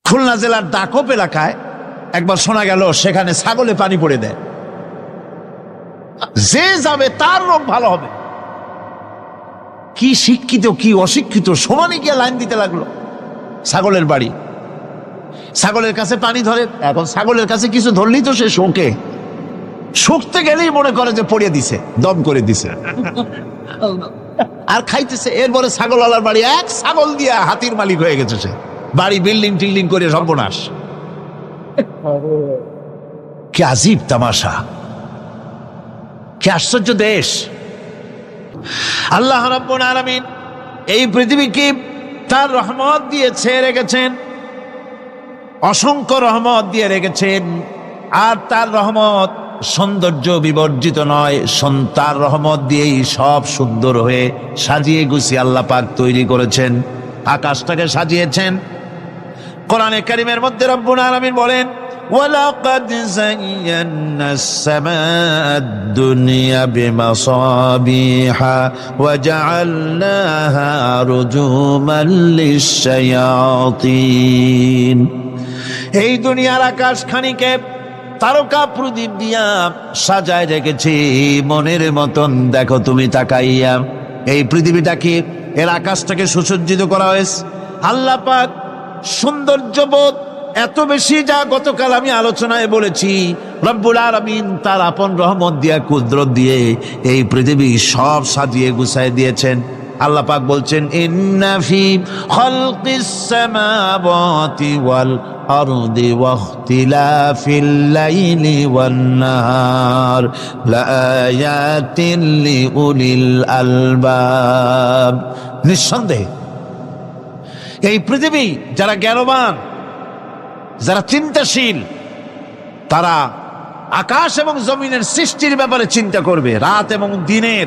খুলনা জেলার দাকপ এলাকায় একবার শোনা গেল সেখানে ছাগলে পানি পড়ে দেয়, যে যাবে তার রোগ ভালো হবে। কি শিক্ষিত কি অশিক্ষিত সমানে গিয়ে লাইন দিতে লাগলো। ছাগলের বাড়ি, ছাগলের কাছে পানি ধরে। এখন ছাগলের কাছে কিছু ধরলেই তো সে শোকে, শুকতে গেলেই মনে করে যে পড়িয়ে দিছে, দম করে দিছে আর খাইতেছে। এরপরে ছাগলওয়ালার বাড়ি এক ছাগল দিয়া হাতির মালিক হয়ে গেছে সে, বাড়ি বিল্ডিং টিল্ডিং করে সর্বনাশ। কি আজীব তামাশা, কি আশ্চর্য দেশ। আল্লাহ রাব্বুল আলামিন এই পৃথিবীকে তার রহমত দিয়ে ছেয়ে রেখেছেন, অসংখ্য রহমত দিয়ে রেখেছেন। আর তার রহমত সৌন্দর্য বিবর্জিত নয়, তার রহমত দিয়েই সব সুন্দর হয়ে সাজিয়ে গুছিয়ে আল্লাহ পাক তৈরি করেছেন, আকাশটাকে সাজিয়েছেন। কোরআনে কারীমের মধ্যে রব্বুল আলামিন বলেন, ওয়ালাকাদ যায়্যানাস সামাআদ দুনিয়া বিমাসাবিহা ওয়া জাআলনাহা রুজুমান লিশ-শায়াতিন। এই দুনিয়ার আকাশ খানিকে তারকা প্রদীপ দিয়া সাজায় রেখেছি মনের মতন। দেখো তুমি তাকাইয়া, এই পৃথিবীটাকে, এর আকাশটাকে সুসজ্জিত করা হয়েছে। আল্লাহ পাক সৌন্দর্যবোধ এত বেশি, যা গতকাল আমি আলোচনায় বলেছি, রব্বুল আলামিন তার আপন রহমত দিয়া কুদরত দিয়ে এই পৃথিবী সব সাজিয়ে গুছায় দিয়েছেন। আল্লাহ পাক বলছেন, ইন্না ফি খালকিস সামাওয়াতি ওয়াল আরদি ওয়াখতিলাফিল লাইলি ওয়ান নাহার লাআয়াতিন লিউলিল আলবাব। নিঃসন্দেহে এই পৃথিবী যারা জ্ঞানবান, যারা চিন্তাশীল, তারা আকাশ এবং জমিনের সৃষ্টির ব্যাপারে চিন্তা করবে, রাত এবং দিনের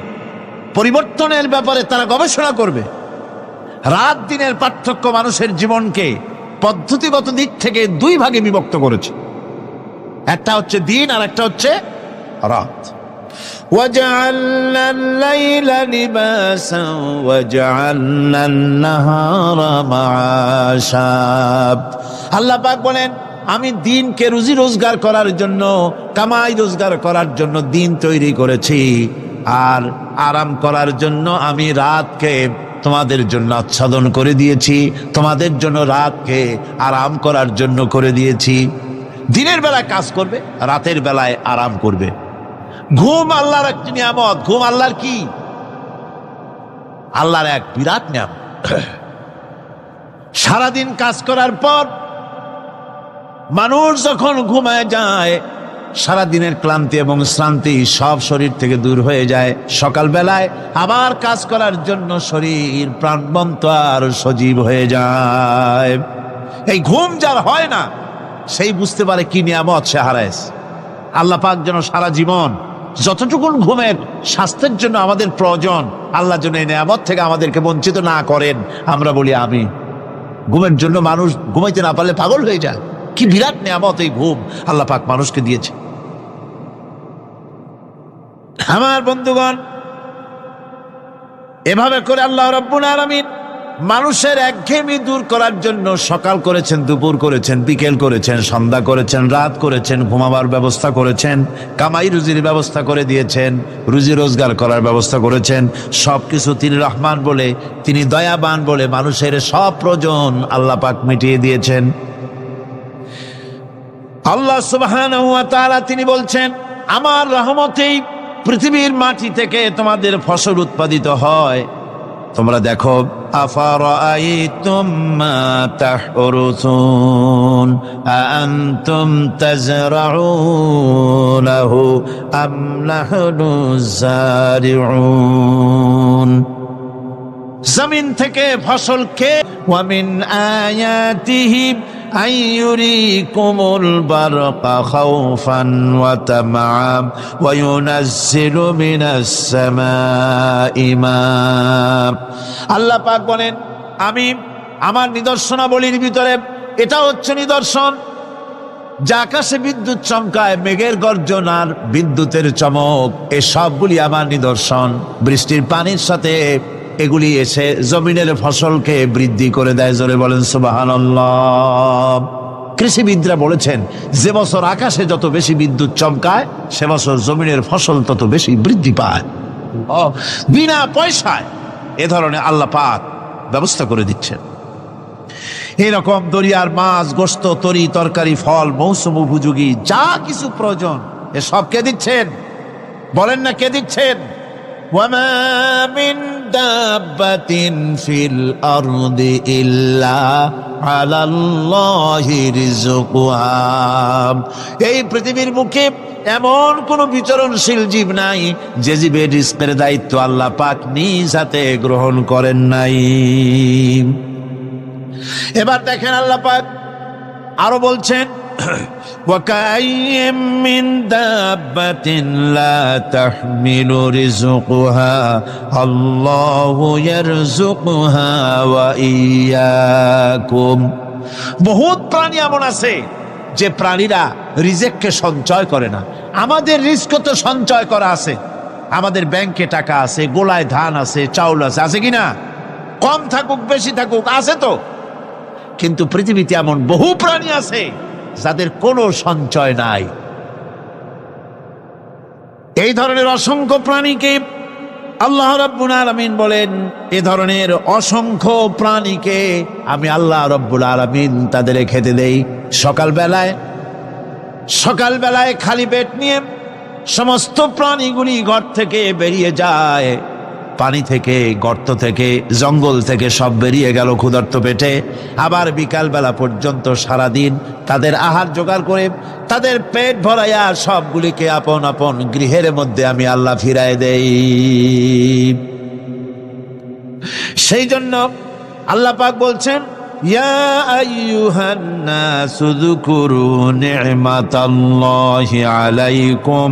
পরিবর্তনের ব্যাপারে তারা গবেষণা করবে। রাত দিনের পার্থক্য মানুষের জীবনকে পদ্ধতিগত দিক থেকে দুই ভাগে বিভক্ত করেছে, একটা হচ্ছে দিন আর একটা হচ্ছে রাত। وَجَعَلْنَا اللَّيْلَ لِبَاسًا وَجَعَلْنَا النَّهَارَ مَعَاشًا। আল্লাহ পাক বলেন, আমি দিনকে রুজি রোজগার করার জন্য, কামাই রোজগার করার জন্য দিন তৈরি করেছি, আর আরাম করার জন্য আমি রাতকে তোমাদের জন্য আচ্ছাদন করে দিয়েছি, তোমাদের জন্য রাতকে আরাম করার জন্য করে দিয়েছি। দিনের বেলায় কাজ করবে, রাতের বেলায় আরাম করবে। ঘুম আল্লাহর একটি নিয়ামত। ঘুম আল্লাহর কি? আল্লাহর এক বিরাট নিয়ামত। সারাদিন কাজ করার পর মানুষ যখন ঘুমায় যায়, সারাদিনের ক্লান্তি এবং শ্রান্তি সব শরীর থেকে দূর হয়ে যায়। সকালবেলায় আবার কাজ করার জন্য শরীর প্রাণবন্ত আর সজীব হয়ে যায়। এই ঘুম যার হয় না, সেই বুঝতে পারে কি নিয়ামত সে হারায়। আল্লাহ পাক যেন সারা জীবন যতটুকুন ঘুমের স্বাস্থ্যের জন্য আমাদের প্রয়োজন, আল্লাহ যেন এই নিয়ামত থেকে আমাদেরকে বঞ্চিত না করেন। আমরা বলি আমি। ঘুমের জন্য মানুষ ঘুমাইতে না পারলে পাগল হয়ে যায়। কি বিরাট নিয়ামত এই ঘুম আল্লাহ পাক মানুষকে দিয়েছে। আমার বন্ধুগণ, এভাবে করে আল্লাহ রাব্বুল আলামিন মানুষের একঘেয়েমি দূর করার জন্য সকাল করেছেন, দুপুর করেছেন, বিকেল করেছেন, সন্ধ্যা করেছেন, রাত করেছেন, ঘুমাবার ব্যবস্থা করেছেন, কামাই রুজির ব্যবস্থা করে দিয়েছেন, রুজি রোজগার করার ব্যবস্থা করেছেন। সবকিছু তিনি রহমান বলে, তিনি দয়াবান বলে মানুষের সব প্রয়োজন আল্লাহ পাক মিটিয়ে দিয়েছেন। আল্লাহ সুবহানাহু ওয়া তাআলা তিনি বলছেন, আমার রহমতেই পৃথিবীর মাটি থেকে তোমাদের ফসল উৎপাদিত হয়। তোমরা দেখো, আফারাআইতুম মা তাহরুসুন আআনতুম তাজরাউনাহু আম নাহনুজ জারিউন। জমিন থেকে ফসলকে, ওয়া মিন আয়াতিহি আইয়ুরিকুমুল বারকা খাউফান ওয়া তামাআম ওয়া ইউনাজ্জিলু মিনাস সামাই মা। আল্লাহ পাক বলেন, আমি আমার নিদর্শনাবলীর ভিতরে এটা হচ্ছে নিদর্শন, যে আকাশে বিদ্যুৎ চমকায়, মেঘের গর্জন আর বিদ্যুতের চমক, এ সবগুলি আমার নিদর্শন। বৃষ্টির পানির সাথে এগুলি এসে জমিনের ফসলকে বৃদ্ধি করে দেয়। জোরে বলেন সুবহানাল্লাহ। কৃষিবিদরা বলেছেন যে বছর আকাশে যত বেশি বিদ্যুৎ চমকায় সে বছর জমিনের ফসল তত বেশি বৃদ্ধি পায়। বিনা পয়সায় এ ধরনের আল্লাহ পাক ব্যবস্থা করে দিচ্ছেন। এরকম দরিয়ার মাছ, গোশত, তরি তরকারি, ফল, মৌসুম উপযোগী যা কিছু প্রয়োজন এসব কে দিচ্ছেন? বলেন না কে দিচ্ছেন? ওয়ামা মিন দাব্বাতিন ফিল আরদি ইল্লা আলাল্লাহি রিজকুহা। এই পৃথিবীর মুখে এমন কোন বিচরণশীল জীব নাই যে জীবের রিজকের দায়িত্ব আল্লাহ পাক নিজ হাতে গ্রহণ করেন নাই। এবার দেখেন আল্লাহ পাক আরো বলছেন وَكَأَيٍّ مِّن دَابَّةٍ لَّا تَحْمِلُ رِزْقَهَا اللَّهُ يَرْزُقُهَا وَإِيَّاكُمْ। বহুত প্রাণী এমন আছে যে প্রাণীরা রিজেককে সঞ্চয় করে না। আমাদের রিজক তো সঞ্চয় করা আছে, আমাদের ব্যাংকে টাকা আছে, গোলায় ধান আছে, চাউল আছে, আছে কিনা? কম থাকুক বেশি থাকুক আছে তো। কিন্তু পৃথিবীতে এমন বহু প্রাণী আছে যাদের কোনো সঞ্চয় নাই। এই ধরনের অসংখ্য প্রাণীকে আল্লাহ রাব্বুল আলামিন বলেন, এ ধরনের অসংখ্য প্রাণীকে আমি আল্লাহ রাব্বুল আলামিন তাদের খেতে দেই। সকালবেলায় খালি পেট নিয়ে সমস্ত প্রাণীগুলি ঘর থেকে বেরিয়ে যায়, পানি থেকে, গর্ত থেকে, জঙ্গল থেকে সব বেরিয়ে গেল ক্ষুধার্ত পেটে। আবার বিকালবেলা পর্যন্ত সারাদিন তাদের আহার জোগাড় করে তাদের পেট ভরাইয়া সবগুলিকে আপন আপন গৃহের মধ্যে আমি আল্লাহ ফিরায় দেই। সেই জন্য আল্লাহ পাক বলছেন, ইয়া আইয়ুহান নাসু যকুরু নি'মাতাল্লাহি আলাইকুম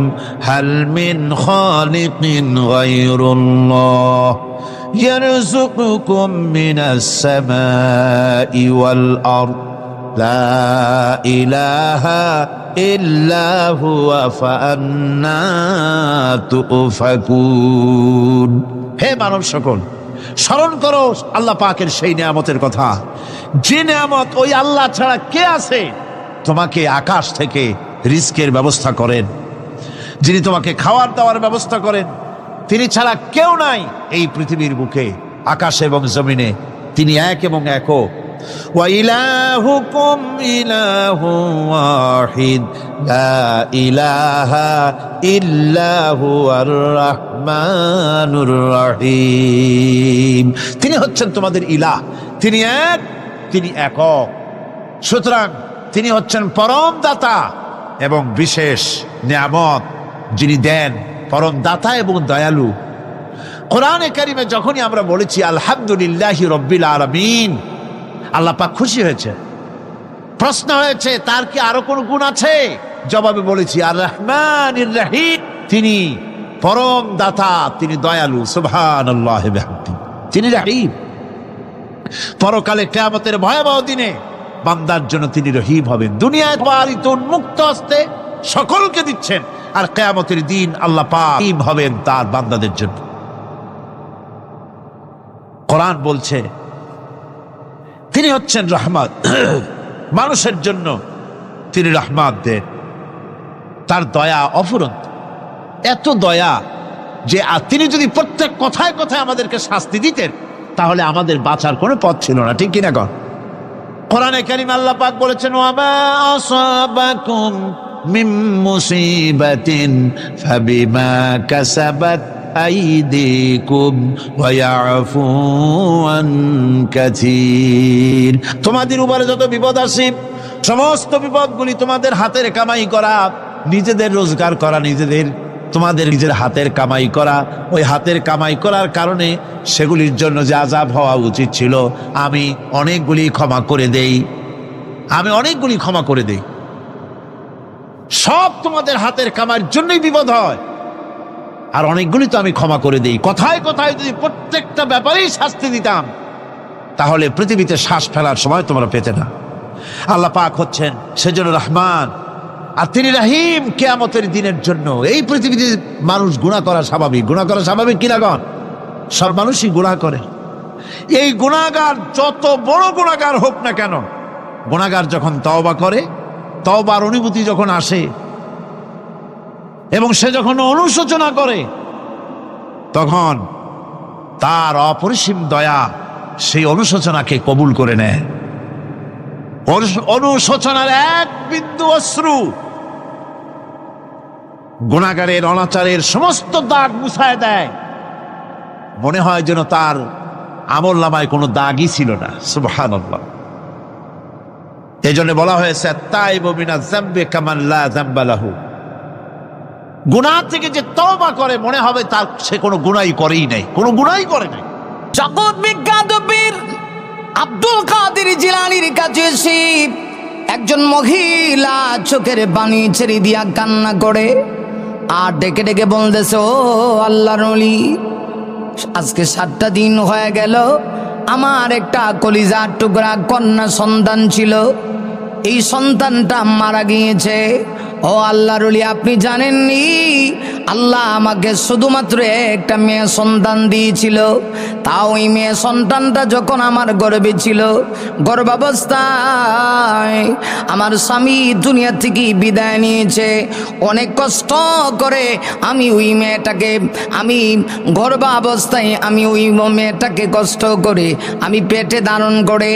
হাল মিন খালিকিন গায়রুল্লাহ ইয়ারযুকুকুম মিনাস সামাই ওয়াল আরদ লা ইলাহা ইল্লা হুয়া ফাআন্না তুফাকুন। হে মানব সকল, স্মরণ করো আল্লাহ পাকের সেই নিয়ামতের কথা, যে নিয়ামত ওই আল্লাহ ছাড়া কে আছে? তোমাকে আকাশ থেকে রিজকের ব্যবস্থা করেন, যিনি তোমাকে খাওয়ার দাওয়ার ব্যবস্থা করেন, তিনি ছাড়া কেউ নাই এই পৃথিবীর বুকে, আকাশ এবং জমিনে। তিনি এক এবং একক। ওয়া ইলাহুকুম ইলাহু ওয়াহিদ লা ইলাহা ইল্লা হুয়ার রাহমানুর রহিম। তিনি হচ্ছেন তোমাদের ইলাহ, তিনি এক, তিনি একক। সুতরাং তিনি হচ্ছেন পরম দাতা এবং বিশেষ নিয়ামত যিনি দেন, পরম দাতা এবং দয়ালু। কোরআনে কারিমে যখনই আমরা বলেছি আলহামদুলিল্লাহি রাব্বিল আলামিন, আল্লাহ পাক খুশি হয়েছে। প্রশ্ন হয়েছে তার কি আরো কোন গুণ আছে? জবাবে বলেছি আর রহমানির রহিম, তিনি পরম দাতা, তিনি দয়ালু। সুবহানাল্লাহি ওয়া বিহামদিহি, তিনি রহিম। পরকালে কিয়ামতের ভয়াবহ দিনে বান্দার জন্য তিনি রহিম হবেন। দুনিয়ায় পালিত উন্মুক্ত হস্তে সকলকে দিচ্ছেন, আর কিয়ামতের দিন আল্লাহ পাক রহিম হবেন তার বান্দাদের জন্য। কোরআন বলছে তিনি হচ্ছেন রহমত, মানুষের জন্য তিনি রহমত দেন। তার দয়া অফুরন্ত, এত দয়া যে তিনি যদি প্রত্যেক কথায় কথায় আমাদেরকে শাস্তি দিতেন তাহলে আমাদের বাঁচার কোনো পথ ছিল না, ঠিক কিনা কন? কোরআনে কারীমে আল্লাহ পাক বলেছেন, ওয়ামা আসাবাকুম মিন মুসিবাতিন ফাবিমা কাসাবাত আইদিকুম ওয়া ইয়াফু আন কাসীর। তোমাদের উপরে যত বিপদ আসে সমস্ত বিপদগুলি তোমাদের হাতের কামাই করা, নিজেদের রোজগার করা, তোমাদের নিজের হাতের কামাই করা। ওই হাতের কামাই করার কারণে সেগুলির জন্য যে আযাব হওয়া উচিত ছিল আমি অনেকগুলি ক্ষমা করে দেই, সব তোমাদের হাতের কামাইয়ের জন্যই বিপদ হয়, আর অনেকগুলি তো আমি ক্ষমা করে দেই। কথায় কথায় যদি প্রত্যেকটা ব্যাপারেই শাস্তি দিতাম তাহলে পৃথিবীতে শ্বাস ফেলার সময় তোমরা পেতে না। আল্লাহ পাক হচ্ছেন সেজন্য রহমান, আর তিনি রহিম। কিয়ামতের দিনের জন্য এই পৃথিবীতে মানুষ গুনাহ করা স্বাভাবিক, কিনা গণ? সব মানুষই গুনাহ করে। এই গুনাহগার যত বড় গুনাহগার হোক না কেন, গুনাহগার যখন তওবা করে, তওবার অনুভূতি যখন আসে এবং সে যখন অনুশোচনা করে, তখন তার অপরিসীম দয়া সেই অনুশোচনাকে কবুল করে নেয়। অনুশোচনার এক বিন্দু অশ্রু গুনাহগারের অনাচারের সমস্ত দাগ মুছায় দেয়। মনে হয় যেন তার আমলনামায় কোনো দাগই ছিল না। সুবহানাল্লাহ। এই জন্য বলা হয়েছে তাইবু মিনাজ যামবি কামান লা যামবা লাহু। গুনাহ থেকে যে তওবা করে মনে হবে তার সে কোনো গুনাহই করেই নাই, কোনো গুনাহই করে নাই। জগৎ বিখ্যাত পীর আব্দুল কাদের জিলানীর কাছে এসে একজন মহিলা চোখের পানি ছেড়ে দিয়া কান্না করে আর ডেকে ডেকে বলতেছে, ও আল্লাহর ওলি, আজকে 7টা দিন হয়ে গেল, আমার একটা কলিজার টুকরা কন্যা সন্তান ছিল, এই সন্তানটা মারা গিয়েছে। ও আল্লাহর ওলি, আপনি জানেননি আল্লাহ আমাকে শুধুমাত্র একটা মেয়ে সন্তান দিয়েছিল, তাও ওই মেয়ে সন্তানটা যখন আমার গর্ভে ছিল, গর্ভাবস্থায় আমার স্বামী দুনিয়া থেকে বিদায় নিয়েছে। অনেক কষ্ট করে আমি ওই মেয়েটাকে, আমি গর্ভাবস্থায় আমি ওই মেয়েটাকে কষ্ট করে আমি পেটে ধারণ করে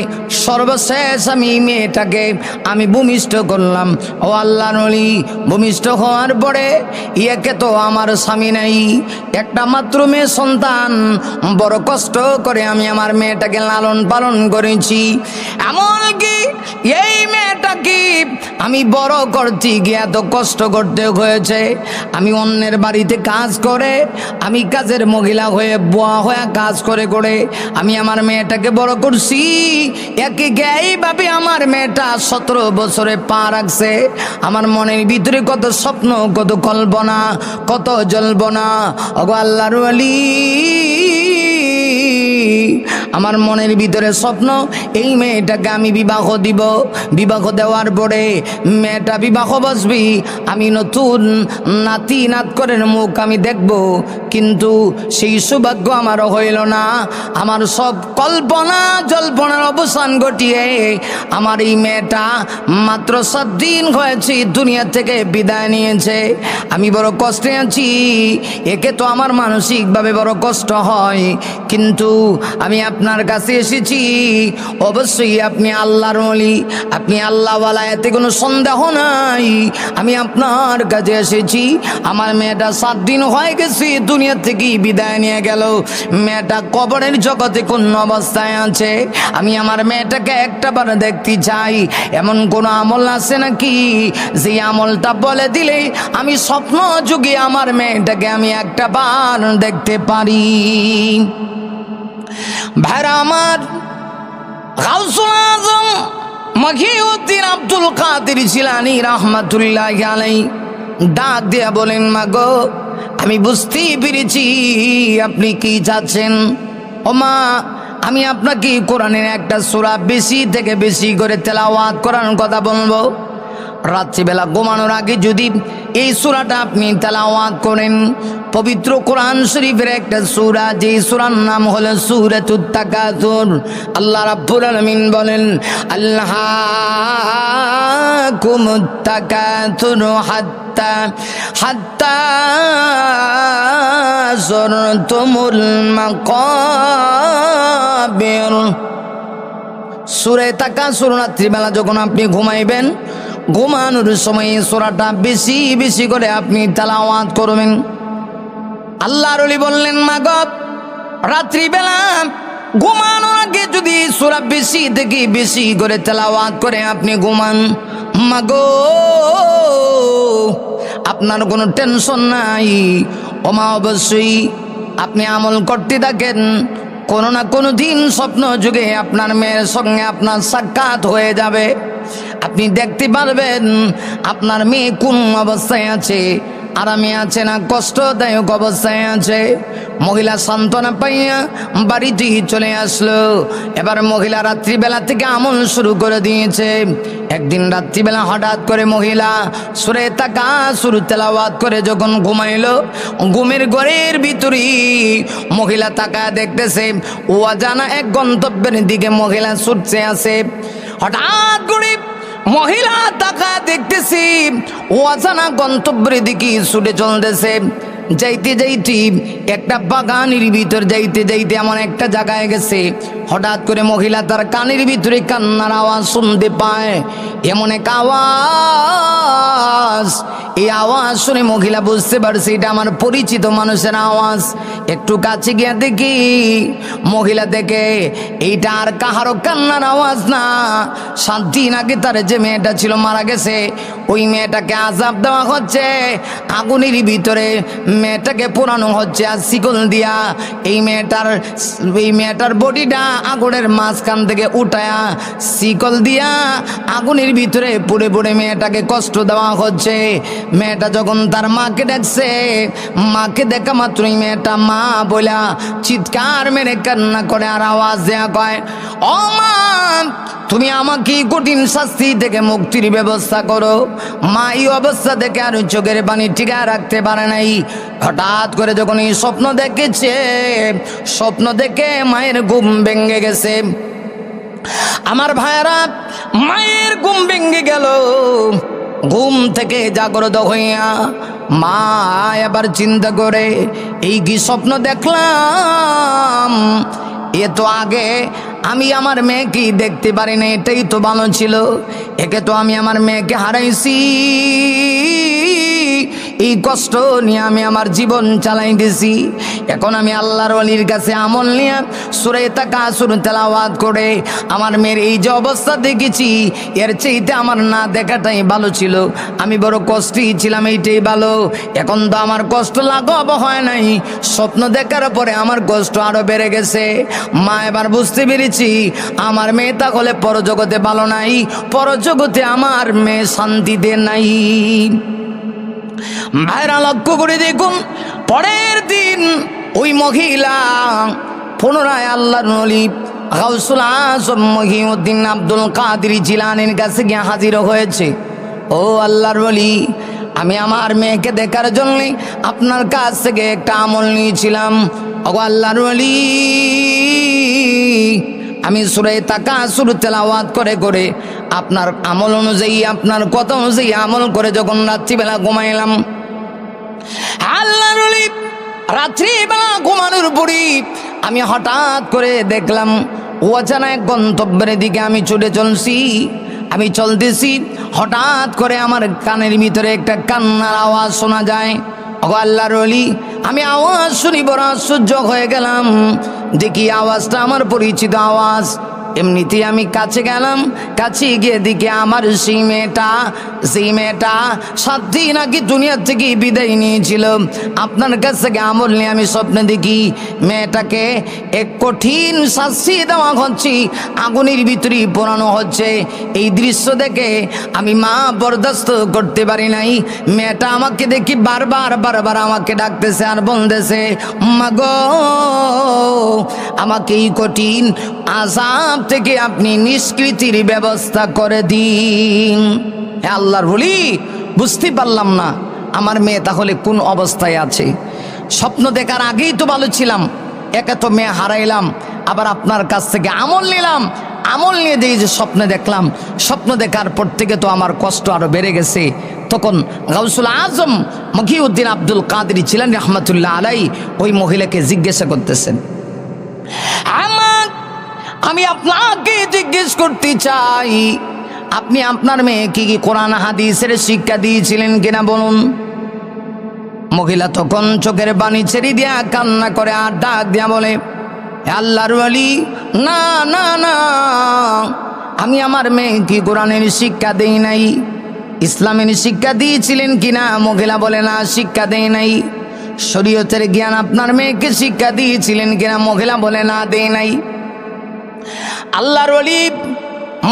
সর্বশেষ আমি মেয়েটাকে আমি ভূমিষ্ঠ করলাম। ও আল্লাহর ওলি, ভূমিষ্ঠ হওয়ার পরে একে তো আমার স্বামী নাই, একটা মাত্র মেয়ে সন্তান, বড় কষ্ট করে আমি আমার মেয়েটাকে লালন পালন করেছি। এমনকি এই মেয়েটাকে আমি বড় করতে গিয়ে এত কষ্ট করতে হয়েছে। আমি অন্যের বাড়িতে কাজ করে, আমি কাজের মহিলা হয়ে বুয়া হয়ে কাজ করে করে আমি আমার মেয়েটাকে বড় করছি। একে এইভাবে আমার মেয়েটা 17 বছরে পা রাখছে। আমার মনের ভিতরে কত স্বপ্ন, কত কল্পনা, কত জল্পনা। ওগো আল্লাহর ওলি, আমার মনের ভিতরে স্বপ্ন, এই মেয়েটাকে আমি বিবাহ দিব, বিবাহ দেওয়ার পরে মেয়েটা বিবাহ বসবি, আমি নতুন নাতি নাত করে মুখ আমি দেখব। কিন্তু সেই সৌভাগ্য আমারও হইল না। আমার সব কল্পনা জল্পনার অবসান ঘটিয়ে আমার এই মেয়েটা মাত্র 7 দিন হয়েছে দুনিয়া থেকে বিদায় নিয়েছে। আমি বড় কষ্টে আছি। একে তো আমার মানসিকভাবে বড় কষ্ট হয়, কিন্তু আমি আপনার কাছে এসেছি, অবশ্যই আপনি আল্লাহর ওলি, আপনি আল্লাহওয়ালা, এতে কোনো সন্দেহ নাই। আমি আপনার কাছে এসেছি। আমার মেয়েটা 7 দিন হয়ে গেছে দুনিয়া থেকে বিদায় নিয়ে গেল। মেয়েটা কবরের জগতে কোন অবস্থায় আছে আমি আমার মেয়েটাকে একটাবার দেখতে চাই। এমন কোন আমল আছে নাকি যে আমলটা বলে দিলে আমি স্বপ্ন যুগে আমার মেয়েটাকে আমি একটাবার দেখতে পারি? ভাইরা আমার, গাউসুল আজম মহিউদ্দিন আব্দুল কাদের জিলানী রাহমাতুল্লাহি আলাইহি ডাক দিয়া বলেন, মাগো আমি বুঝতেই পেরেছি আপনি কি চাচ্ছেন। ও মা, আমি আপনাকে কোরআনের একটা সূরা বেশি থেকে বেশি করে তেলাওয়াত করার কথা বলবো। রাত্রিবেলা ঘুমানোর আগে যদি এই সূরাটা আপনি তেলাওয়াত করেন, পবিত্র কোরআন শরীফের একটা সূরা, যে সূরার নাম হলো সূরাতুত তাকাসুর। আল্লাহ রাব্বুল আলামিন বলেন, আল্লাহকুমুত তাকাসুর হাত্তা হাত্তা যুরতুমুল মাকাবির। সূরা তাকাসুর রাত্রিবেলা যখন আপনি ঘুমাইবেন, ঘুমানোর সময় সূরাটা বেশি বেশি করে আপনি তেলাওয়াত করবেন। আল্লাহর ওলি বললেন, মাগো রাত্রিবেলা ঘুমানোর আগে যদি সূরা বেশি থেকে বেশি করে তেলাওয়াত করে আপনি ঘুমান, মাগো আপনার কোনো টেনশন নাই। ওমা, অবশ্যই আপনি আমল করতে থাকেন, কোনো না কোনো দিন স্বপ্ন যুগে আপনার মেয়ের সঙ্গে আপনার সাক্ষাৎ হয়ে যাবে। আপনি দেখতে পারবেন আপনার মেয়ে কোন অবস্থায় আছে, আরামে আছে না কষ্টদায়ক অবস্থায় আছে। মহিলা সান্ত্বনা পাইয়া বাড়িতে চলে আসলো। এবার মহিলা রাত্রিবেলা থেকে আমল শুরু করে দিয়েছে। একদিন রাত্রিবেলা হঠাৎ করে মহিলা সূরা তাকাসুর তেলাওয়াত করে যখন ঘুমাইলো, ঘুমের ঘরের ভিতরে মহিলা তাকায় দেখতেছে অজানা এক গন্তব্যের দিকে মহিলা ছুটছে আছে। হঠাৎ করে মহিলা তাকায় দেখতেছি অজানা গন্তব্যের দিকে ছুটে চলতেছে। যাইতে যাইতে একটা বাগানের ভিতর যাইতে যাইতে এমন একটা জায়গায় গেছে, হঠাৎ করে মহিলা তার কানের ভিতরে কান্নার আওয়াজ শুনতে পায়। এমন এক আওয়াজ, এই আওয়াজ শুনে মহিলা বুঝতে পারছে এটা আমার পরিচিত মানুষের আওয়াজ। একটু কাছে গিয়ে দেখি, মহিলা দেখে এইটা আর কাহারও কান্নার আওয়াজ না, 7 দিন আগে তার যে মেয়েটা ছিল মারা গেছে, ওই মেয়েটাকে আযাব দেওয়া হচ্ছে, আগুনের ভিতরে মেয়েটাকে পোড়ানো হচ্ছে আর শিকল দিয়া। এই মেয়েটার বডিটা আগুনের মাঝখান থেকে উঠায়া শিকল দিয়া আগুনের ভিতরে পুড়ে পুড়ে মেয়েটাকে কষ্ট দেওয়া হচ্ছে। মেয়েটা যখন তার মাকে ডাকছে, মাকে দেখা মাত্রই মেয়েটা মা বলা চিৎকার মেরে কান্না করে আর আওয়াজ দেয়া কয়, ও মা, তুমি আমাকে কঠিন শাস্তি থেকে মুক্তির ব্যবস্থা করো। মা এই অবস্থা দেখে আর চোখের পানি টিকা রাখতে পারে নাই। হঠাৎ করে যখন এই স্বপ্ন দেখেছে, স্বপ্ন দেখে মায়ের ঘুম ভেঙে গেছে। আমার ভাইয়েরা, মায়ের ঘুম ভেঙে গেল। ঘুম থেকে জাগ্রত হইয়া মা এবার চিন্তা করে, এই কি স্বপ্ন দেখলাম? এ তো আগে আমি আমার মেয়েকে দেখতে পারি না, এটাই তো ভালো ছিল। একে তো আমি আমার মেয়েকে হারাইছি, এই কষ্ট নিয়ে আমি আমার জীবন চালাইতেছি। এখন আমি আল্লাহর ওলির কাছে আমল নিয়ে সূরা তাকাসুর তেলাওয়াত করে আমার মেয়ের এই যে অবস্থা দেখেছি, এর চাইতে আমার না দেখাটাই ভালো ছিল। আমি বড় কষ্টেই ছিলাম, এইটাই ভালো। এখন তো আমার কষ্ট লাঘব হয় নাই, স্বপ্ন দেখার পরে আমার কষ্ট আরো বেড়ে গেছে। মা এবার বুঝতে পেরেছি আমার মেয়ে তাহলে পরজগতে ভালো নাই, পরজগতে আমার মেয়ে শান্তিতে নাই। ভাইরা লক্ষ্য করে দেখুন, পরের দিন ওই মহিলা পুনরায় আল্লাহর ওলি গাউসুল আজম মহিউদ্দিন আব্দুল কাদের জিলানীর কাছে গিয়ে হাজির হয়েছে। ও আল্লাহর ওলি, আমি আমার মেয়েকে দেখার জন্য আপনার কাছ থেকে একটা আমল নিয়েছিলাম। ও আল্লাহর ওলি, আমি সূরা তাকাসুর তেলাওয়াত করে করে আপনার আমল অনুযায়ী, আপনার কথা অনুযায়ী আমল করে যখন রাত্রিবেলা ঘুমাইলাম, আল্লাহর ওলি রাত্রিবেলা ঘুমানোর পরই আমি হঠাৎ করে দেখলাম অজানা এক গন্তব্যের দিকে আমি ছুটে চলছি। আমি চলতেছি, হঠাৎ করে আমার কানের ভিতরে একটা কান্নার আওয়াজ শোনা যায়। ও আল্লাহর ওলি, আমি আওয়াজ শুনি বড় আশ্চর্য হয়ে গেলাম। দেখি আওয়াজটা আমার পরিচিত আওয়াজ। এমনিতেই আমি কাছে গেলাম, কাছে গিয়ে দেখি আমার সেই মেয়েটা 7 দিন আগে দুনিয়া থেকে বিদায় নিয়েছিল। আপনার কাছ থেকে আমল নিয়ে আমি স্বপ্নে দেখি মেয়েটাকে এক কঠিন শাস্তি দেওয়া হচ্ছে, আগুনের ভিতরে পোড়ানো হচ্ছে। এই দৃশ্য দেখে আমি মা বরদাস্ত করতে পারি নাই। মেয়েটা আমাকে দেখি বারবার আমাকে ডাকতেছে আর বলতেছে, মা গো, আমাকে এই কঠিন আযাব থেকে আপনি নিষ্কৃতির ব্যবস্থা করে দিন। আল্লাহর ওলি, বুঝতে পারলাম না আমার মেয়ে তাহলে কোন অবস্থায় আছে। স্বপ্ন দেখার আগেই তো ভালো ছিলাম, একে তো মেয়ে হারাইলাম, আবার আপনার কাছ থেকে আমল নিলাম। আমল নিয়ে দিয়ে যে স্বপ্নে দেখলাম, স্বপ্ন দেখার পর থেকে তো আমার কষ্ট আরো বেড়ে গেছে। তখন গাউসুল আজম মহিউদ্দিন আব্দুল কাদের জিলানী রাহমাতুল্লাহ আলাইহি ওই মহিলাকে জিজ্ঞাসা করতেছেন, আমি আপনাকে জিজ্ঞেস করতে চাই, আপনি আপনার মেয়েকে কি কোরআন হাদিসের শিক্ষা দিয়েছিলেন কিনা বলুন। মহিলা তখন চোখের পানি ছেড়ে দিয়া কান্না করে আর ডাক দিয়া বলে, আল্লাহর ওলি, না না না, আমি আমার মেয়েকে কোরআনের শিক্ষা দেই নাই। ইসলামের শিক্ষা দিয়েছিলেন কিনা? মহিলা বলে, না, শিক্ষা দেই নাই। শরীয়তের জ্ঞান আপনার মেয়েকে শিক্ষা দিয়েছিলেন কিনা? মহিলা বলে, না, দেই নাই। আল্লাহর ওলি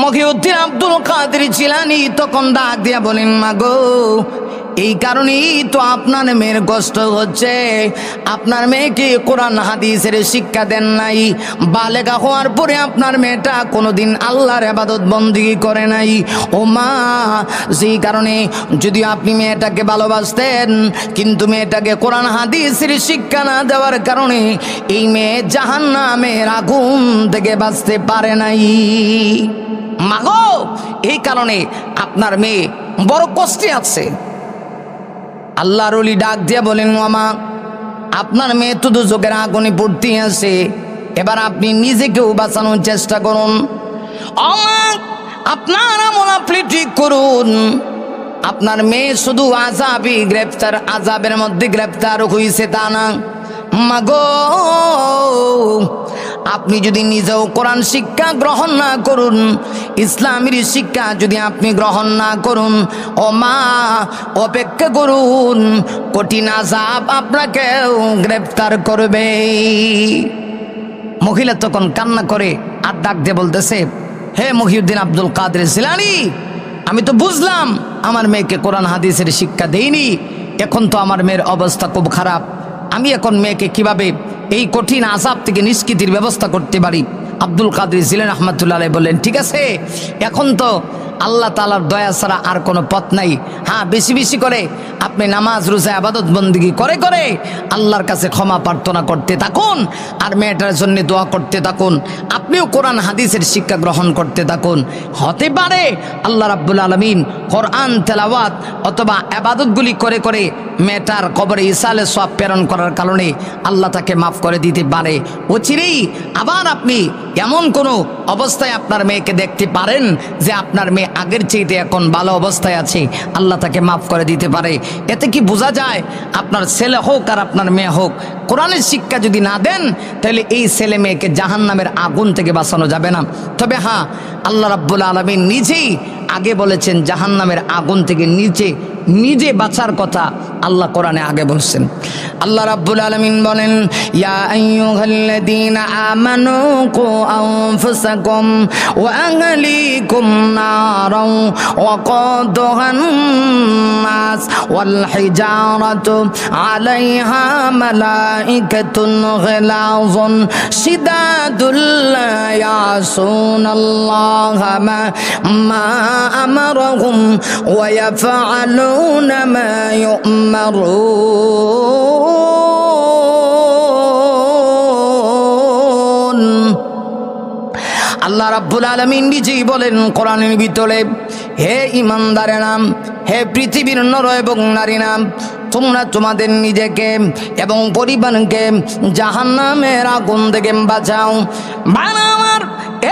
মহিউদ্দিন আব্দুল কাদের জিলানী তখন ডাক দিয়া বলেন, মা গো, এই কারণেই তো আপনার মেয়ের কষ্ট হচ্ছে। আপনার মেয়েকে কোরআন হাদিসের শিক্ষা দেন নাই। বালেগা হওয়ার পরে আপনার মেয়েটা কোনোদিন আল্লাহর ইবাদত বন্দেগী করে নাই। ও মা, সেই কারণে যদি আপনি মেয়েটাকে ভালোবাসতেন, কিন্তু মেয়েটাকে কোরআন হাদিসের শিক্ষা না দেওয়ার কারণে এই মেয়ে জাহান্নামের আগুন থেকে বাঁচতে পারে নাই। মাগো, এই কারণে আপনার মেয়ে বড় কষ্টে আছে। আল্লাহর ওলি ডাক দিয়ে বলেন, মামা আপনার মেয়ে তো দুজকের আগুনে পড়তে আছে, এবার আপনি নিজেকেও বাঁচানোর চেষ্টা করুন। আপনার আমল আপনি ঠিক করুন। আপনার মেয়ে শুধু আযাবের মধ্যে গ্রেফতার হয়েছে তা না। মাগো, আপনি যদি নিজেও কোরআন শিক্ষা গ্রহণ না করুন, ইসলামের শিক্ষা যদি আপনি গ্রহণ না করুন, ও মা অপেক্ষা করুন, কঠিন আযাব আপনাকেও গ্রেফতার করবে। মহিলা তখন কান্না করে আর ডাক দিয়ে বলতেছে, হে মহিউদ্দিন আব্দুল কাদের জিলানী, আমি তো বুঝলাম আমার মেয়েকে কোরআন হাদিসের শিক্ষা দেইনি, এখন তো আমার মেয়ের অবস্থা খুব খারাপ, আমি এখন মেয়েকে কিভাবে এই কঠিন আযাব থেকে নিষ্কৃতির ব্যবস্থা করতে পারি। আব্দুল কাদের জিলানী রাহমাতুল্লাহ আলাইহি বললেন, ঠিক আছে, এখন তো আল্লাহ তাআলার দয়া ছাড়া আর কোনো পথ নাই। হ্যাঁ, বেশি বেশি করে আপনি নামাজ রোজা ইবাদত বন্দেগী করে করে আল্লাহর কাছে ক্ষমা প্রার্থনা করতে থাকুন, আর মেয়েটার জন্য দোয়া করতে থাকুন। আপনিও কোরআন হাদিসের শিক্ষা গ্রহণ করতে থাকুন। হতে পারে আল্লাহ রাব্বুল আলামিন কোরআন তেলাওয়াত অথবা ইবাদতগুলি করে করে মেয়েটার কবরে ইসালে সওয়াব প্রেরণ করার কারণে আল্লাহ তাকে মাফ করে দিতে পারে। অচিরেই আবার আপনি এমন কোনো অবস্থায় আপনার মেয়েকে দেখতে পারেন যে আপনার মেয়ে আগের চাইতে এখন ভালো অবস্থায় আছে, আল্লাহ তাকে মাফ করে দিতে পারে। এতে কি বোঝা যায়, আপনার ছেলে হোক আর আপনার মেয়ে হোক, কোরআনের শিক্ষা যদি না দেন তাহলে এই ছেলে মেয়েকে জাহান্নামের আগুন থেকে বাঁচানো যাবে না। তবে হ্যাঁ, আল্লাহ রাব্বুল আলামিন নিজেই আগে বলেছেন জাহান্নামের আগুন থেকে নিজে বাঁচার কথা আল্লাহ কোরআনে আগে বলছেন। আল্লাহ রাব্বুল আলামিন বলেন, ইয়া আইয়ুহাল্লাযীনা আমানু কু আনফুসাকুম ওয়া আহলিকুম নারাও ওয়া কুদুহান নাস ওয়াল হিজারাতু আলাইহা মালাইকাতুন গিলাযুন শিদাদুল লা ইয়াসুনাল্লাহা মা আমারহুম ওয়া ইয়াফআলুন মা ইউমারুন। আল্লাহ রাব্বুল আলামিন নিজেই বলেন কোরআনের ভিতরে, হে ঈমানদারেরা, হে পৃথিবীর নর এবং নারীরা, তোমরা তোমাদের নিজেকে এবং পরিবারকে জাহান্নামের আগুন থেকে বাঁচাও। বানামার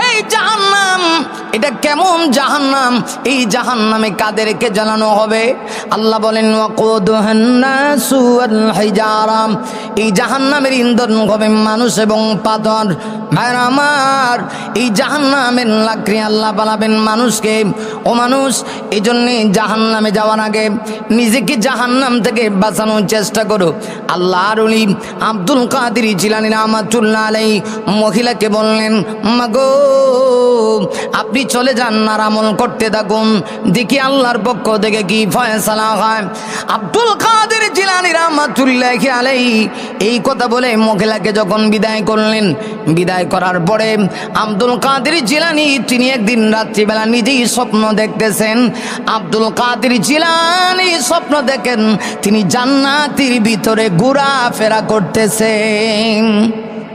এই জাহান্নাম, এটা কেমন জাহান্নাম? এই জাহান্নামে কাদেরকে জ্বালানো হবে? আল্লাহ বলেন, ওয়াকুদুহান নাসু ওয়াল হিজারা, এই জাহান্নামের ইন্ধন হবে মানুষ এবং পাথর। ভাইরা আমার, এই জাহান্নামের লাকড়ি আল্লাহ বানাবেন মানুষকে। ও মানুষ, এই জন্যে জাহান্নামে যাওয়ার আগে নিজেকে জাহান্নাম থেকে বাঁচানোর চেষ্টা করো। আল্লাহর ওলি আব্দুল কাদের জিলানী রাহমাতুল্লাহ আলাইহি মহিলাকে বললেন, মাগো আপনি চলে যান আর আমল করতে থাকুন, দেখি আল্লাহর পক্ষ থেকে কি ফয়সালা হয়। আব্দুল কাদের জিলানী রাহমাতুল্লাহ আলাইহি এই কথা বলে মহিলাকে যখন বিদায় করলেন, বিদায় করার পরে আব্দুল কাদের জিলানী তিনি একদিন রাত্রিবেলা নিজেই স্বপ্ন দেখতেছেন। আব্দুল কাদের জিলানী স্বপ্ন দেখেন তিনি জান্নাতের ভিতরে ঘোরাফেরা করতেছেন।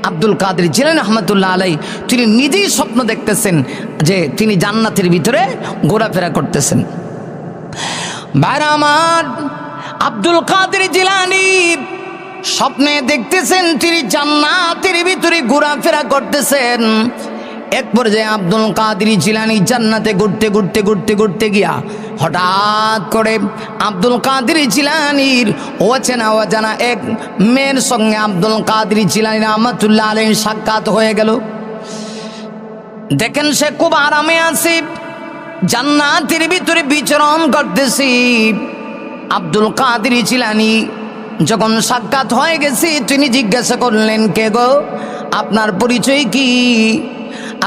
আব্দুল কাদের জিলানী রাহমাতুল্লাহ আলাইহি তিনি নিজেই স্বপ্ন দেখতেছেন যে তিনি জান্নাতের ভিতরে ঘোরাফেরা করতেছেন। ভাইরা আমার, আব্দুল কাদের জিলানী স্বপ্নে দেখতেছেন তিনি জান্নাতের ভিতরে ঘোরাফেরা করতেছেন। এক পর্যায়ে আব্দুল কাদের জিলানী জান্নাতে ঘুরতে গিয়া হঠাৎ করে আব্দুল কাদের জিলানীর অচেনা অজানা এক মেয়ের সঙ্গে আব্দুল কাদের জিলানী রাহমাতুল্লাহ আলাইহির সাক্ষাৎ হয়ে গেল। দেখেন সে খুব আরামে আছে, জান্নাতের ভিতরে বিচরণ করতেছি। আব্দুল কাদের জিলানী যখন সাক্ষাৎ হয়ে গেছে তিনি জিজ্ঞাসা করলেন, কে গো, আপনার পরিচয় কি?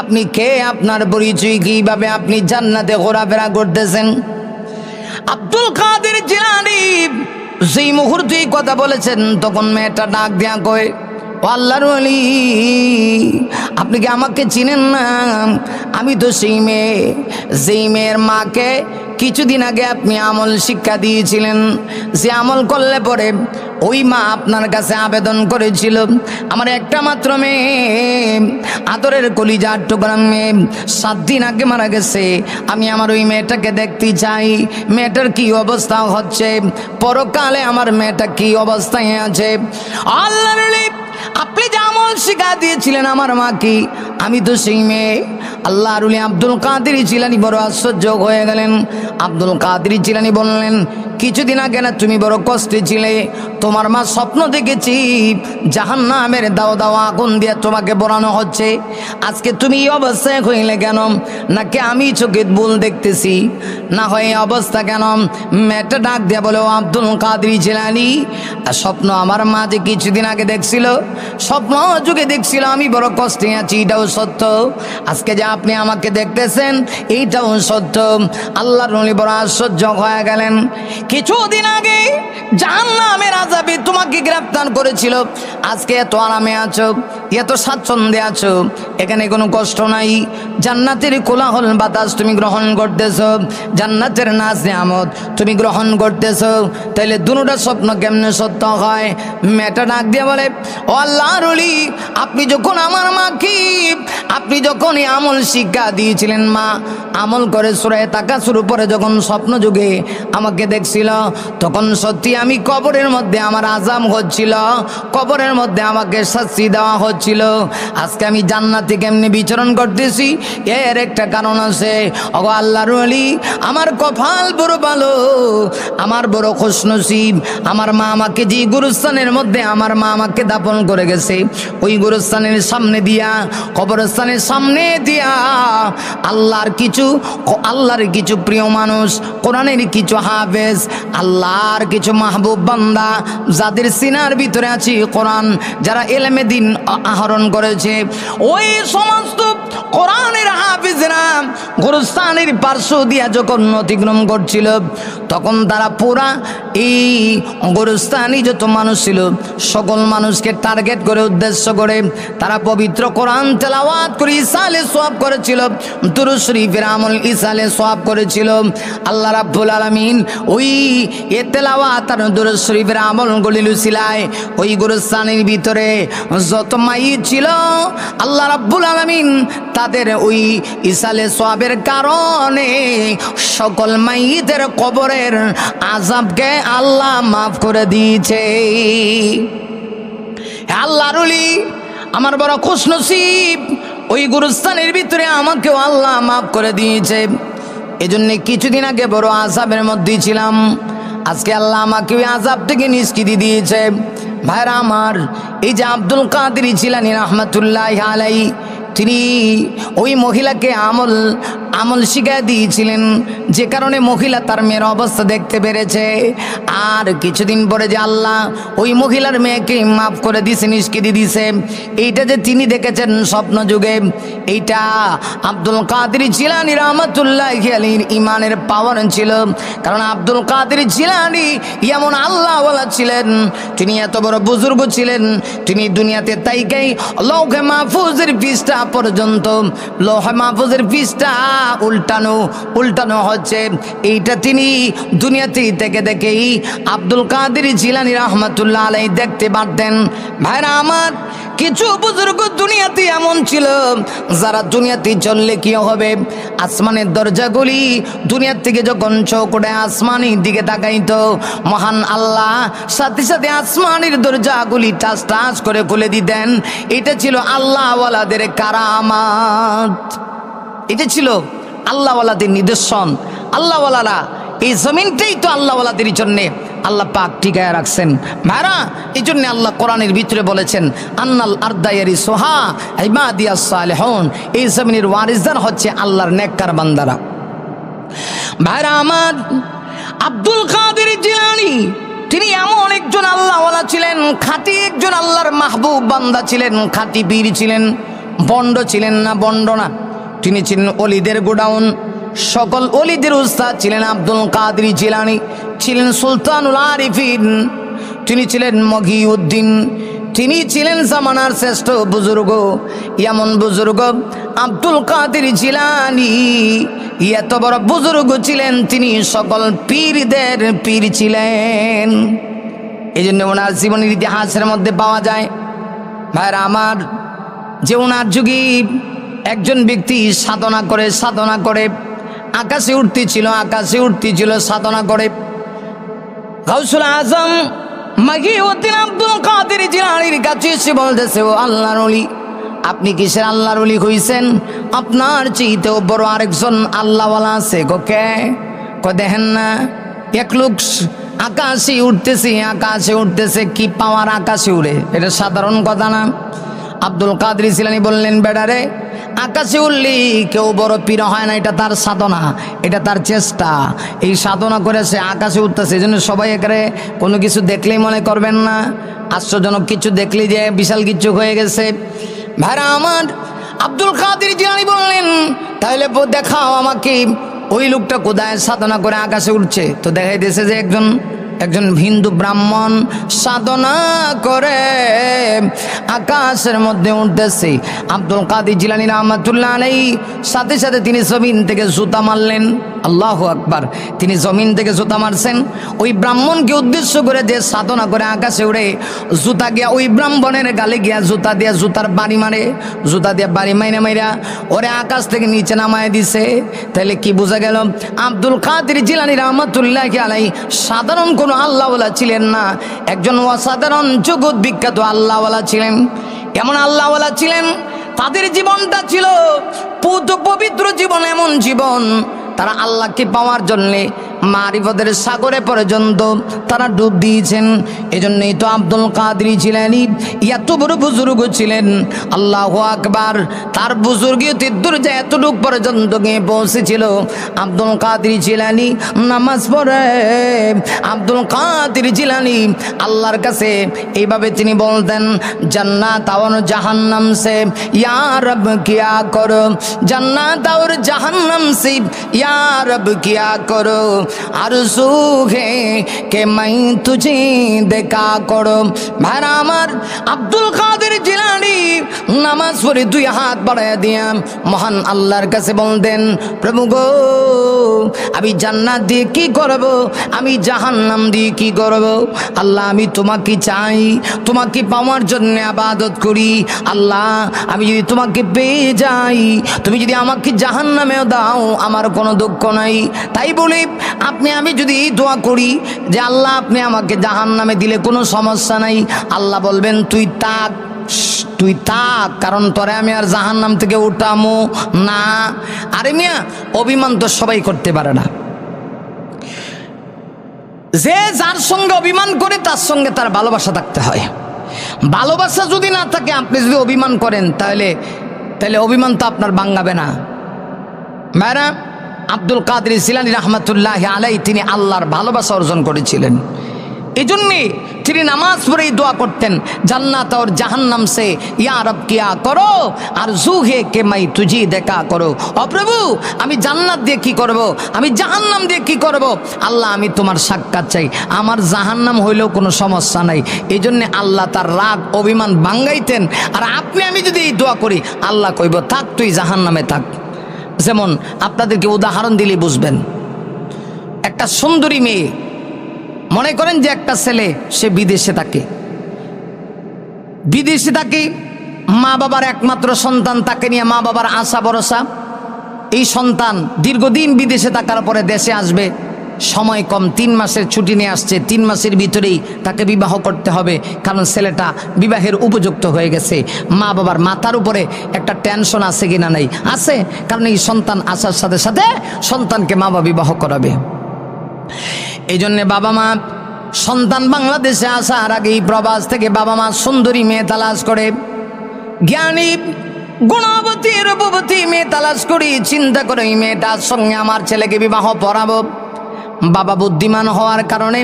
আপনি কে? আপনার পরিচয় কিভাবে আপনি জান্নাতে ঘোরাফেরা করতেছেন? আব্দুল কাদের জিলানী যেই মুহূর্তে কথা বলেছেন তখন মেয়েটা ডাক দিয়া কয়, ও আল্লাহর ওলি, আপনি কি আমাকে চিনেন না? আমি তো সেই মেয়ে, যেই মেয়ের মাকে কিছুদিন আগে আপনি আমল শিক্ষা দিয়েছিলেন। যে আমল করলে পরে ওই মা আপনার কাছে আবেদন করেছিল, আমার একটা মাত্র মেয়ে, আদরের কলিজার টুকরা মেয়ে 7 দিন আগে মারা গেছে। আমি আমার ওই মেয়েটাকে দেখতে চাই, মেয়েটার কি অবস্থা হচ্ছে, পরকালে আমার মেয়েটা কি অবস্থায় আছে। আল্লাহর ওলি, আপনি যে আমল শিক্ষা দিয়েছিলেন আমার মা কি, আমি তো সেই মেয়ে। আল্লাহর ওলি আব্দুল কাদের জিলানী বড় আশ্চর্য হয়ে গেলেন। আব্দুল কাদের জিলানী বললেন, কিছুদিন আগে না তুমি বড় কষ্টে ছিলে, তোমার মা স্বপ্ন দেখেছি জাহান্নামের দাও দাও আগুন দিয়ে তোমাকে পোড়ানো হচ্ছে। আজকে তুমি এই অবস্থায় হইলে কেন? নাকি আমি চোখে ভুল দেখতেছি? না হয় এই অবস্থা কেন? মেয়েটা ডাক দিয়ে বলে, ও আব্দুল কাদের জিলানী, স্বপ্ন আমার মা যে কিছুদিন আগে দেখছিল, স্বপ্ন যুগে দেখছিল আমি বড় কষ্টে আছি, এটাও সত্য। আজকে যে আপনি আমাকে দেখতেছেন এইটাও সত্য। আল্লাহর ওলি বড় আশ্চর্য হয়ে গেলেন। কিছুদিন আগে জাহান্নামের আযাবে তোমাকে গ্রেফতার করেছিল, আজকে এত আরামে আছো, এত স্বাচ্ছন্দ্যে আছো, এখানে কোনো কষ্ট নাই। জান্নাতের কোলাহল বাতাস তুমি গ্রহণ করতেছো, জান্নাতের নাজ নিয়ামত তুমি গ্রহণ করতেছো, তাইলে দুটোটা স্বপ্ন কেমনে সত্য হয়? মেয়েটা ডাক দিয়ে বলে, ও আল্লাহর ওলি, আপনি যখন আমার মাকে, আপনি যখন এই আমল শিক্ষা দিয়েছিলেন, মা আমল করে সূরা তাকাসুর উপরে যখন স্বপ্ন যুগে আমাকে দেখছিল, তখন সত্যি আমি কবরের মধ্যে আমার আযাব হচ্ছিল, কবরের মধ্যে আমাকে শাস্তি দেওয়া হচ্ছিল। আজকে আমি জান্নাতে কেমনে বিচরণ করতেছি, এর একটা কারণ আছে। ওগো আল্লাহর ওলি, আমার কপাল বড় ভালো, আমার বড় খুশনসিব। আমার মা আমাকে যে গুরুস্থানের মধ্যে আমার মা আমাকে দাফন করে গেছে, ওই গুরুস্থানের সামনে দিয়া, কবরস্থানের সামনে দিয়া আল্লাহর কিছু প্রিয় মানুষ, কোরআনের কিছু হাফেজ, আল্লাহর কিছু মাহবুব বান্দা, যাদের সিনার ভিতরে আছে কোরআন, যারা ইলমে দ্বীন আহরণ করেছে, ওই সমস্ত কোরআনের হাফেজরা গুরুস্থানের পার্শ্ব দিয়া যখন অতিক্রম করছিল, তখন তারা পুরা এই গুরুস্থানে যত মানুষ ছিল সকল মানুষকে টার্গেট করে, উদ্দেশ্য করে তারা পবিত্র কোরআন তেলাওয়াত করে ইসালে সওয়াব করেছিল, দুরূদ শরীফের আমল ইসালে সওয়াব করেছিল। আল্লাহ রাব্বুল আলামিন ওই তেলাওয়াত আর দুরূদ শরীফের আমলগুলি লুছিলায় ওই গুরুস্থানের ভিতরে যত মাইয়িত ছিল, আল্লাহ রাব্বুল আলামিন তাদের ওই ইসালে সওয়াবের কারণে সকল মাইয়িতের কবরের আযাবকে আল্লাহ মাফ করে দিয়েছে। আল্লাহর ওলি, আমার বড় খুশনসিব, ওই গুরুস্থানের ভিতরে আমাকেও আল্লাহ মাফ করে দিয়েছে। এজন্য কিছুদিন আগে বড় আযাবের মধ্যে ছিলাম, আজকে আল্লাহ আমাকে ওই আযাব থেকে নিষ্কৃতি দিয়েছে। ভাইরা আমার, এই যে আব্দুল কাদের জিলানী রাহমাতুল্লাহি আলাইহি, তিনি ওই মহিলাকে আমল শিক্ষা দিয়েছিলেন, যে কারণে মহিলা তার মেয়ের অবস্থা দেখতে পেরেছে। আর কিছুদিন পরে যে আল্লাহ ওই মহিলার মেয়েকে মাফ করে দিয়েছে, নিষ্কৃতি দিয়েছে, এইটা যে তিনি দেখেছেন স্বপ্ন যুগে, এইটা আব্দুল কাদের জিলানী রাহমাতুল্লাহি আলাইহির ইমানের পাওয়ার ছিল। কারণ আব্দুল কাদের জিলানী এমন আল্লাহওয়ালা ছিলেন, তিনি এত বড় বুজুর্গ ছিলেন, তিনি দুনিয়াতে তাইকাই লৌহে মাহফুজের পৃষ্ঠা পর্যন্ত, লৌহে মাহফুজের পৃষ্ঠা উল্টানো হচ্ছে, এইটা তিনি দুনিয়াতে থেকে দেখেই আব্দুল কাদের জিলানী রাহমাতুল্লাহ আলাইহি দেখতে পারতেন। ভাইরা আমার, কিছু বুজুর্গ দুনিয়াতে এমন ছিল, যারা দুনিয়াতে চললে কি হবে, আসমানের দরজাগুলি দুনিয়ার থেকে যখন চোখ উঠে আসমানের দিকে তাকাইতো, মহান আল্লাহ সাথে সাথে আসমানের দরজাগুলি টাস টাস করে খুলে দিতেন। এটা ছিল আল্লাহওয়ালাদের কারামাত, এটা ছিল আল্লাহওয়ালাদের নিদর্শন। আল্লাহওয়ালারা এই জমিনটাই তো আল্লাহওয়ালাদের জন্যে আল্লাহ পাক টিকায় রাখছেন। ভাইরা, এই জন্য আল্লাহ কোরআনের ভিতরে বলেছেন, আন্নাল আরদা ইয়ারিসুহা ইবাদিয়াস সালিহুন, এই জমিনের ওয়ারিসদার হচ্ছে আল্লাহর নেককার বান্দারা। ভাইরা আমার, আব্দুল কাদের জিলানী তিনি এমন একজন আল্লাহওয়ালা ছিলেন, খাঁটি একজন আল্লাহর মাহবুব বান্দা ছিলেন, খাঁটি বীর ছিলেন, বন্ড ছিলেন না, বন্ড না। তিনি ছিলেন অলিদের গোডাউন, সকল ওলিদের উস্তাদ ছিলেন আব্দুল কাদের জিলানী, ছিলেন সুলতানুল আরিফিন, তিনি ছিলেন মঘিউদ্দিন, তিনি ছিলেন জামানার শ্রেষ্ঠ বুজুর্গ। এমন বুজুর্গ আব্দুল কাদের জিলানী এত বড় বুজুর্গ ছিলেন, তিনি সকল পীরদের পীর ছিলেন। এই জন্য ওনার জীবনের ইতিহাসের মধ্যে পাওয়া যায়, ভাইরা আমার, যে ওনার যুগে একজন ব্যক্তি সাধনা করে আকাশে উঠতেছিল সাধনা করে। গাউসুল আজম মঘিউদ্দিন আব্দুল কাদের জিলানীর কাছে এসে বলতেছে, ও আল্লাহর ওলি, আপনি কিসের আল্লাহর ওলি হইছেন? আপনার চাইতেও বড় আরেকজন আল্লাহওয়ালা আছে। কে? দেখেন না, এক লোক আকাশে উঠতেছে, কি পাওয়ার আকাশে উড়ে, এটা সাধারণ কথা না। আব্দুল কাদের জিলানী বললেন, বেড়ারে, আকাশে উঠলি কেউ বড় পীর হয় না, এটা তার সাধনা, এটা তার চেষ্টা। এই সাধনা করে সে আকাশে উঠতেছে। এই জন্য সবাই এখানে কোনো কিছু দেখলেই মনে করবেন না আশ্চর্যজনক কিছু দেখলেই যে বিশাল কিছু হয়ে গেছে। ভাইরা আমার, আব্দুল কাদের জিলানী বললেন, তাহলে দেখাও আমাকে ওই লোকটা কোথায় সাধনা করে আকাশে উঠছে। তো দেখাই দিয়েছে যে একজন হিন্দু ব্রাহ্মণ সাধনা করে আকাশের মধ্যে উঠতেছে। আব্দুল কাদের জিলানী রাহমাতুল্লাহ আলাইহি সাথে সাথে তিনি জমিন থেকে জুতা মারলেন। আল্লাহু আকবার, তিনি জমিন থেকে জুতা মারছেন। ওই ব্রাহ্মণকে উদ্দেশ্য করে যে সাধনা করে আকাশে উড়ে, জুতা গিয়া ওই ব্রাহ্মণের গালে গিয়া জুতার বাড়ি মারে, জুতা দিয়ে বাড়ি মাইরা ওরে আকাশ থেকে নিচে নামায় দিছে। তাহলে কি বোঝা গেল? আব্দুল কাদের জিলানী রাহমাতুল্লাহ আলাইহি সাধারণ কোনো আল্লাহওয়ালা ছিলেন না, একজন অসাধারণ জগৎ বিখ্যাত আল্লাহওয়ালা ছিলেন। এমন আল্লাহওয়ালা ছিলেন, তাদের জীবনটা ছিল পবিত্র জীবন, এমন জীবন তারা আল্লাহকে পাওয়ার জন্যে মারিফতের সাগরে পর্যন্ত তারা ডুব দিয়েছেন। এজন্যই তো আব্দুল কাদের জিলানী এত বড় বুজুর্গ ছিলেন। আল্লাহু আকবার, তার বুজুর্গীয়তের দরজা এতটুক পর্যন্ত গিয়ে পৌঁছেছিল। আব্দুল কাদের জিলানী নামাজ পড়ে, আব্দুল কাদের জিলানী আল্লাহর কাছে এইভাবে তিনি বলতেন, জান্নাত और जहन्नम से या रब क्या करो, जन्नत और जहन्नम से या रब क्या करो, आरज़ू है कि मैं तुझे देखा करो। भाइरा আমার, আব্দুল কাদের জিলানী নামাজ পড়ে দুই হাত বাড়ায় দিয়া মহান আল্লাহর কাছে বলতেন, প্রভু গো, আমি জান্নাত দিয়ে কি করব, আমি জাহান্নাম দিয়ে কি করব? আল্লাহ, আমি তোমাকে চাই, তোমাকে পাওয়ার জন্য ইবাদত করি। আল্লাহ, আমি যদি তোমাকে পেয়ে যাই, তুমি যদি আমাকে জাহান্নামেও দাও, আমার কোনো দুঃখ নাই। তাই বলে আমি যদি দোয়া করি যে আল্লাহ আপনি আমাকে জাহান্নামে দিলে কোনো সমস্যা নাই, আল্লাহ বলবেন তুই থাক, কারণ তোরে আমি আর জাহান্নাম থেকে উঠামো না। আরে মিয়া, অভিমান তো সবাই করতে পারে না। যে যার সঙ্গে অভিমান করে তার সঙ্গে তার ভালোবাসা থাকতে হয়। ভালোবাসা যদি না থাকে, আপনি যদি অভিমান করেন, তাহলে অভিমান তো আপনার ভাঙাবে না। ভাইরা, আব্দুল কাদের জিলানী রাহমাতুল্লাহ আলাইহি তিনি আল্লাহর ভালোবাসা অর্জন করেছিলেন। এই জন্যে তিনি নামাজ পড়েই দোয়া করতেন, জান্নাত और জাহান্নাম সে ইয়া রব কিয়া করো, আর জুহে কে মাই তুঝি দেখা করো। অপ্রভু, আমি জান্নাত দিয়ে কি করব, আমি জাহান্নাম দিয়ে কি করব? আল্লাহ, আমি তোমার সাক্ষাৎ চাই, আমার জাহান্নাম হইলেও কোনো সমস্যা নাই। এই জন্যে আল্লাহ তার রাগ অভিমান ভাঙ্গাইতেন। আর আমি যদি এই দোয়া করি, আল্লাহ কইব থাক, তুই জাহান্নামে থাক। যেমন আপনাদেরকে উদাহরণ দিলে বুঝবেন। একটা সুন্দরী মেয়ে, মনে করেন যে একটা ছেলে, সে বিদেশে থাকে, মা বাবার একমাত্র সন্তান, তাকে নিয়ে মা বাবার আশা ভরসা। এই সন্তান দীর্ঘদিন বিদেশে থাকার পরে দেশে আসবে, সময় কম, 3 মাসের ছুটি নিয়ে আসছে। 3 মাসের ভিতরেই তাকে বিবাহ করতে হবে, কারণ ছেলেটা বিবাহের উপযুক্ত হয়ে গেছে। মা বাবার মাথার উপরে একটা টেনশন আছে কিনা? নাই, আছে, কারণ এই সন্তান আসার সাথে সাথে সন্তানকে মা বাবা বিবাহ করাবে। এই জন্যে বাবা মা সন্তান বাংলাদেশে আসার আগেই প্রবাস থেকে বাবা মা সুন্দরী মেয়ে তালাশ করে, জ্ঞানী গুণবতী রূপবতী মেয়ে তালাশ করি, চিন্তা করে এই মেয়েটার সঙ্গে আমার ছেলেকে বিবাহ পড়াবো। বাবা বুদ্ধিমান হওয়ার কারণে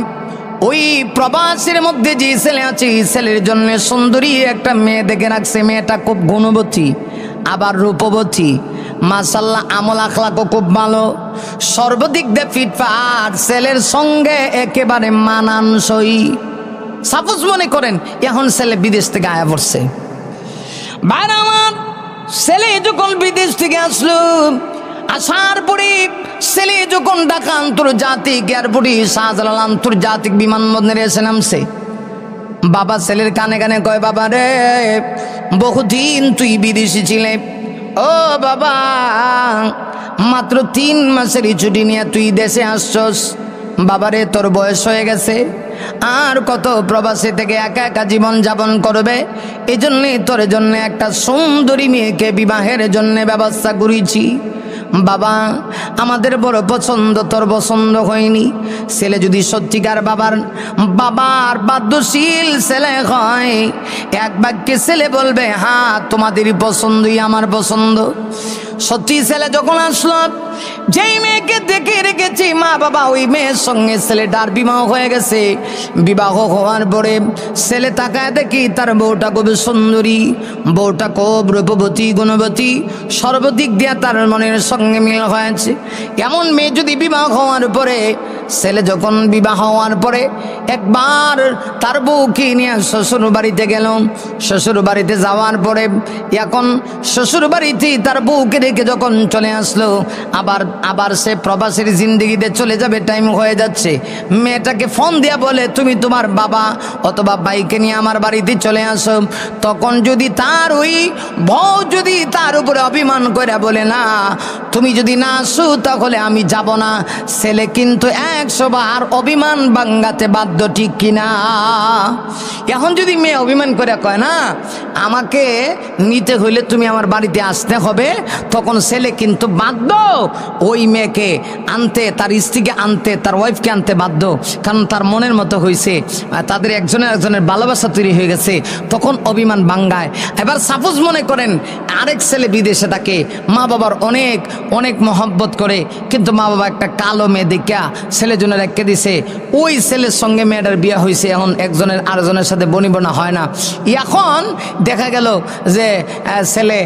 ওই প্রবাসের মধ্যে যে ছেলে আছে, এই ছেলের জন্য সুন্দরী একটা মেয়ে দেখে রাখছে। মেয়েটা খুব গুণবতী, আবার রূপবতী, মাশাআল্লাহ আমল আখলাকও খুব ভালো, সর্বদিক দিয়ে ফিটফাট, ছেলের সঙ্গে একেবারে মানানসই। সাপোজ মনে করেন এখন ছেলে বিদেশ থেকে আয়া পড়ছে, ভাইরা আমার, ছেলে যখন বিদেশ থেকে আসলো, আসার পরে ছেলে যখন ঢাকা আন্তর্জাতিক এয়ারপোর্টে শাহজালাল আন্তর্জাতিক বিমানবন্দরে এসে নামছে, বাবা ছেলের কানে কানে কয়, বাবা রে বহুদিন তুই বিদেশি ছিলে, ও বাবা মাত্র 3 মাসের ছুটি নিয়ে তুই দেশে আসছস, বাবারে তোর বয়স হয়ে গেছে, আর কত প্রবাসী থেকে একা একা জীবন যাপন করবে, এই জন্যে তোর জন্য একটা সুন্দরী মেয়েকে বিবাহের জন্য ব্যবস্থা করেছি। বাবা আমাদের বড় পছন্দ, তোর পছন্দ হয়নি। ছেলে যদি সত্যিকার বাবার বাধ্যশীল ছেলে হয়, এক বাক্যে ছেলে বলবে, হ্যাঁ তোমাদেরই পছন্দই আমার পছন্দ। সত্যি ছেলে যখন আসলো, যেই মেয়েকে দেখে রেখেছি মা বাবা, ওই মেয়ের সঙ্গে ছেলেটার বিবাহ হয়ে গেছে। বিবাহ হওয়ার পরে ছেলে তাকায় দেখি তার বউটা খুব সুন্দরী, বউটা খুব রূপবতী গুণবতী, সর্বদিক দিয়ে তার মনের সঙ্গে মিল হয়েছে। এমন মেয়ে যদি বিবাহ হওয়ার পরে, ছেলে যখন বিবাহ হওয়ার পরে একবার তার বউকে নিয়ে শ্বশুর বাড়িতে গেল, শ্বশুর বাড়িতে যাওয়ার পরে এখন শ্বশুর বাড়িতে তার বউকে রেখে যখন চলে আসলো, আবার সে প্রবাসীর জিন্দেগিতে চলে যাবে, টাইম হয়ে যাচ্ছে। মেয়েটাকে ফোন দিয়া বলে, তুমি তোমার বাবা অথবা ভাইকে নিয়ে আমার বাড়িতে চলে আসো। তখন যদি তার ওই বউ যদি তার উপরে অভিমান করে বলে, না তুমি যদি না আসো তাহলে আমি যাব না, ছেলে কিন্তু 100 বার অভিমান ভাঙাতে বাধ্য, ঠিক কিনা? এখন যদি মেয়ে অভিমান করে কয়, না আমাকে নিতে হইলে তুমি আমার বাড়িতে আসতে হবে, তখন ছেলে কিন্তু বাধ্য ওই মেয়েকে আনতে, তার স্ত্রীকে আনতে, তার ওয়াইফকে আনতে বাধ্য, কারণ তার মনের মতো হয়েছে, তাদের একজনের ভালোবাসা তৈরি হয়ে গেছে, তখন অভিমান ভাঙ্গায়। এবার সাপোজ মনে করেন আরেক ছেলে বিদেশে থাকে, মা বাবার অনেক অনেক মহব্বত করে, কিন্তু মা বাবা একটা কালো মেয়ে দেখা ছেলের জন্য রেখে দিছে, ওই ছেলের সঙ্গে মেয়েটার বিয়ে হয়েছে, এখন একজনের আরেকজনের সাথে বনিবনা হয় না। এখন দেখা গেল যে ছেলে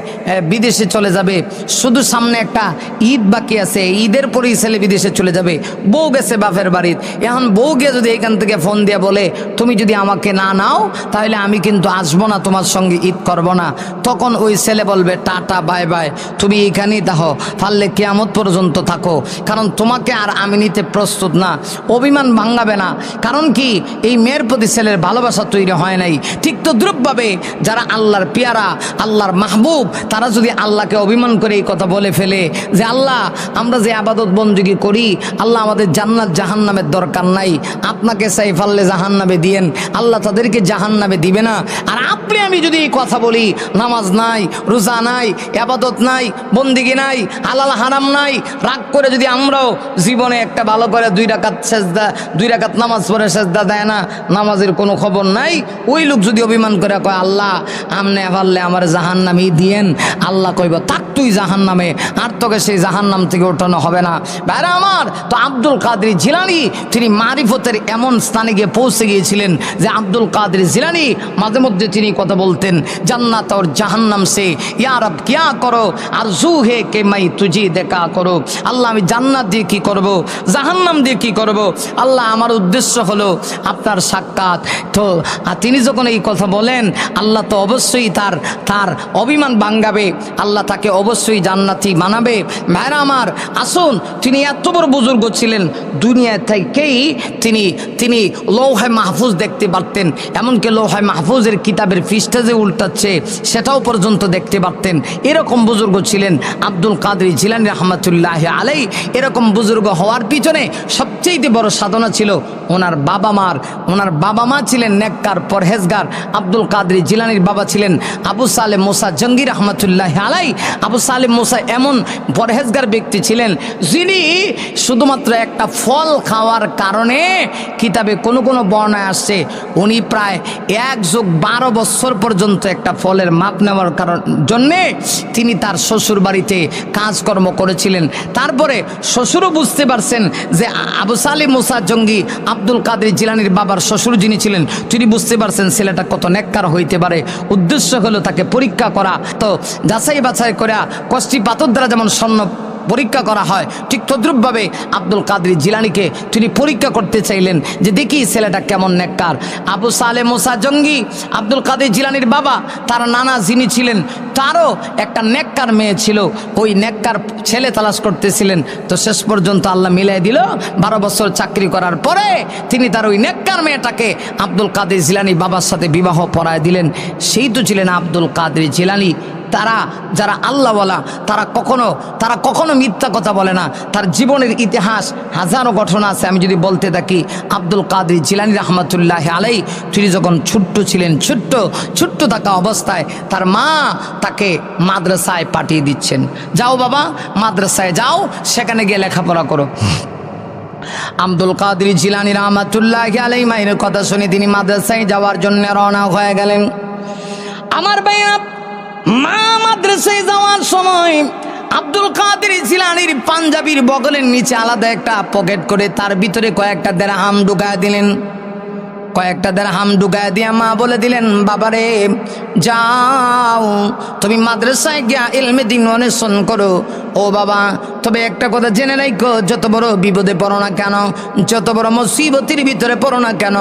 বিদেশে চলে যাবে, শুধু সামনে একটা ঈদ বাকি আছে, ঈদের পরেই ছেলে বিদেশে চলে যাবে, বউ গেছে বাপের বাড়ির। এখন বউ গিয়ে যদি এখান থেকে ফোন দিয়ে বলে, তুমি যদি আমাকে না নাও তাহলে আমি কিন্তু আসবো না, তোমার সঙ্গে ঈদ করব না, তখন ওই ছেলে বলবে, টাটা বাই বাই, তুমি এখানেই থাকো, পারলে কিয়ামত পর্যন্ত থাকো, কারণ তোমাকে আর আমি নিতে প্রস্তুত না। অভিমান ভাঙাবে না, কারণ কি এই মেয়ের প্রতি ছেলের ভালোবাসা তৈরি হয় নাই। ঠিক তদ্রুপভাবে যারা আল্লাহর পেয়ারা, আল্লাহর মাহবুব, তারা যদি আল্লাহকে অভিমান করে এই কথা বলে ফেলে যে, আল্লাহ আমরা যে আবাদত বন্দেগী করি, আল্লাহ আমাদের জান্নাত জাহান্নামের দরকার নাই, আপনাকে চাই, পারলে জাহান্নামে দিয়েন, আল্লাহ তাদেরকে জাহান্নামে দিবে না। আর আপনি আমি যদি এই কথা বলি, নামাজ নাই, রোজা নাই, আবাদত নাই, বন্দেগী নাই, হালাল হারাম নাই, রাগ করে যদি আমরাও জীবনে একটা ভালো করে 2 রাকাত সেজদা, 2 রাকাত নামাজ পড়ে সেজদা দেয় না, নামাজের কোনো খবর নাই, ওই লোক যদি অভিমান করে কয়, আল্লাহ আমনে পারলে আমার জাহান্নামই দিয়েন, আল্লাহ কইব, তাক তুই জাহান্নামে, আর তোকে সেই জাহান্নাম থেকে ওঠানো হবে না। ভাইরা আমার, তো আব্দুল কাদের জিলানী তিনি মারিফতের এমন স্থানে গিয়ে পৌঁছে গিয়েছিলেন যে আব্দুল কাদের জিলানী মাঝে মধ্যে তিনি কথা বলতেন, জান্নাত और জাহান্নাম সে ইয়া রব কিয়া করো, আরজু হে কে মাই তুঝি দেখা করো, আল্লাহ আমি জান্নাত দিয়ে কি করব, জাহান্নাম দিয়ে কি করব, আল্লাহ আমার উদ্দেশ্য হলো আপনার সাক্ষাৎ। তো তিনি যখন এই কথা বলেন, আল্লাহ তো অবশ্যই তার অভিমান ভাঙ্গাবে, আল্লাহ তাকে অবশ্যই জান্নাতি বানাবে। ভাইরা আমার, আসুন, তিনি এত বড় বুজুর্গ ছিলেন, দুনিয়া থেকেই তিনি লৌহে মাহফুজ দেখতে পারতেন, এমনকি লৌহে মাহফুজের কিতাবের পৃষ্ঠা যে উল্টাচ্ছে সেটাও পর্যন্ত দেখতে পারতেন। এরকম বুজুর্গ ছিলেন আব্দুল কাদের জিলানী রহমাতুল্লাহ আলাই। এরকম বুজুর্গ হওয়ার পিছনে সবচেয়ে বড় সাধনা ছিল ওনার বাবা মা ছিলেন নেককার পরহেজগার। আব্দুল কাদের জিলানীর বাবা ছিলেন আবু সালেম মুসা জঙ্গি রহমাতুল্লাহ আলাই। আবু সালেম মুসা এমন পরহেজগার ব্যক্তি ছিলেন যিনি শুধুমাত্র একটা ফল খাওয়ার কারণে, কিতাবে কোনো বর্ণায় আসছে উনি প্রায় 1+12 বছর পর্যন্ত একটা ফলের মাপ নেওয়ার জন্যে তিনি তার শ্বশুর বাড়িতে কাজকর্ম করেছিলেন। তারপরে শ্বশুরও বুঝতে পারছেন যে আবু সালেহ মুসা জঙ্গি আব্দুল কাদের জিলানীর বাবার শ্বশুর যিনি ছিলেন, তিনি বুঝতে পারছেন ছেলেটা কত নেককার হইতে পারে। উদ্দেশ্য হলো তাকে পরীক্ষা করা। তো যাচাই বাছাই করা কষ্টি পাথর দ্বারা যেমন স্বর্ণ পরীক্ষা করা হয়, ঠিক তদ্রুপভাবে আব্দুল কাদের জিলানীকে তিনি পরীক্ষা করতে চাইলেন যে দেখি ছেলেটা কেমন নেককার। আবু সালেহ মুসা জঙ্গি আব্দুল কাদের জিলানীর বাবা, তার নানা যিনি ছিলেন, তারও একটা নেককার মেয়ে ছিল। ওই নেককার ছেলে তালাশ করতেছিলেন। তো শেষ পর্যন্ত আল্লাহ মিলাই দিল, 12 বছর চাকরি করার পরে তিনি তার ওই নেককার মেয়েটাকে আব্দুল কাদের জিলানী বাবার সাথে বিবাহ পড়ায় দিলেন। সেই তো ছিলেন আব্দুল কাদের জিলানী। তারা যারা আল্লাহওয়ালা তারা কখনো মিথ্যা কথা বলে না। তার জীবনের ইতিহাস হাজারো ঘটনা আছে। আমি যদি বলতে থাকি, আব্দুল কাদের জিলানী রহমতুল্লাহ আলাই তিনি যখন ছোট্ট ছিলেন, ছোট্ট থাকা অবস্থায় তার মা তাকে মাদ্রাসায় পাঠিয়ে দিচ্ছেন, যাও বাবা মাদ্রাসায় যাও, সেখানে গিয়ে লেখাপড়া করো। আব্দুল কাদের জিলানী রহমতুল্লাহ আলাই মায়ের কথা শুনে তিনি মাদ্রাসায় যাওয়ার জন্য রওনা হয়ে গেলেন। আমার ভাইয়া, মা মাদ্রাসায় যাওয়ার সময় আব্দুল কাদের জিলানীর পাঞ্জাবির বগলের নিচে আলাদা একটা পকেট করে তার ভিতরে কয়েকটা দিরহাম ঢুকায় দিলেন। কয়েকটা দিরহাম ঢুকায় দিয়া মা বলে দিলেন, বাবারে যাও তুমি মাদ্রাসায় গিয়া ইলমে দ্বীন অন্বেষণ করো। ও বাবা, তবে একটা কথা জেনে রাখো, যত বড় বিপদে পড়ো না কেন, যত বড় মুসিবতের ভিতরে পড়ো না কেন,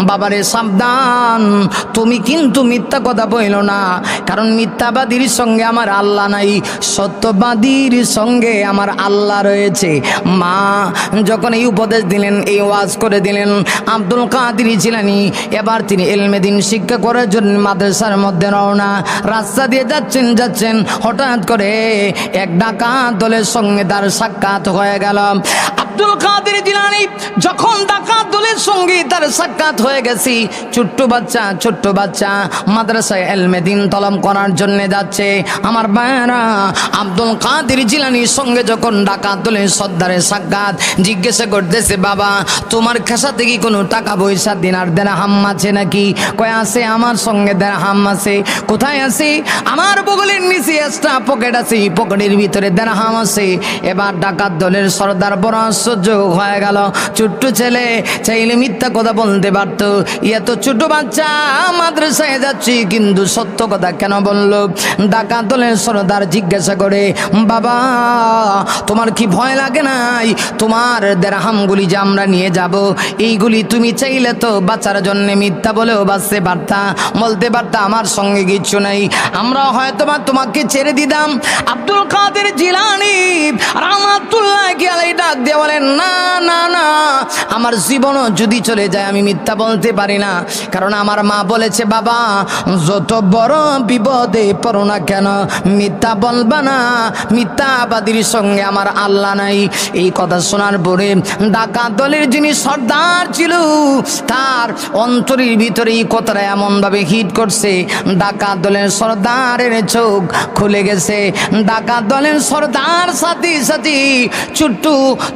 বাবারে সাবধান, তুমি কিন্তু মিথ্যা কথা বইল না। কারণ মিথ্যাবাদীর সঙ্গে আমার আল্লাহ নাই, সত্যবাদীর সঙ্গে আমার আল্লাহ রয়েছে। মা যখন এই উপদেশ দিলেন, এই ওয়াজ করে দিলেন, আব্দুল কাদের জিলানী এবার তিনি ইলমে দ্বীন শিক্ষা করার জন্য মাদ্রাসার মধ্যে রওনা। রাস্তা দিয়ে যাচ্ছেন, হঠাৎ করে এক ডাকাত দলের সঙ্গে তার সাক্ষাৎ হয়ে গেল। আব্দুল কাদের জিলানী যখন ডাকাত দলের সঙ্গে তার সাক্ষাৎ হয়ে গেছে, ছোট্ট বাচ্চা মাদ্রাসায় ইলমে দ্বীন তলব করার জন্য যাচ্ছে। আমার ভাইরা, আব্দুল কাদের জিলানীর সঙ্গে যখন ডাকাত দলের সর্দারের সাক্ষাৎ, জিজ্ঞাসা করতেছে, বাবা তোমার খাসাতে কি কোনো টাকা পয়সা দিনার দিরহাম আছে নাকি? কয় আছে, আমার সঙ্গে দিরহাম আছে। কোথায় আছে? আমার বগলের নিচে একটা পকেট আছে, পকেটের ভিতরে দিরহাম আছে। এবার ডাকাত দলের সর্দার বড় আশ্চর্য হয়ে গেল। ছোট্ট ছেলে চাইলে মিথ্যা কথা বলতে পারত, এত ছোট বাচ্চা মাদ্রাসায় যাচ্ছি কিন্তু সত্য কথা কেন বললো? ডাকাত দলের সর্দার জিজ্ঞাসা করে, বাবা তোমার কি ভয় লাগে নাই? তোমার দিরহামগুলি যে আমরা নিয়ে যাব, এইগুলি তুমি চাইলে তো বাচ্চার জন্য মিথ্যা বলেও বাঁচতে পারতা, বলতে পারতা আমার সঙ্গে কিচ্ছু নাই, আমরা হয়তোবা তোমাকে ছেড়ে দিতাম। আব্দুল কাদের জিলানী রাহমাতুল্লাহ আলাইহি ডাক দিয়ে বলেন, না না না, আমার জীবনও যদি চলে যায় আমি মিথ্যা বলতে পারি না। কারণ আমার মা বলেছে, বাবা যত বড় বিপদে পড়ো না কেন মিথ্যা বলবা না, মিথ্যাবাদীর সঙ্গে আমার আল্লাহ নাই। এই কথা শোনার পরে ডাকাত দলের যিনি সর্দার ছিল, তার অন্তরের ভিতরে এই কথাটা এমনভাবে হিট করছে, ডাকাত দলের সর্দারের চোখ খুলে গেছে। ডাকাত দলের সর্দার সাথে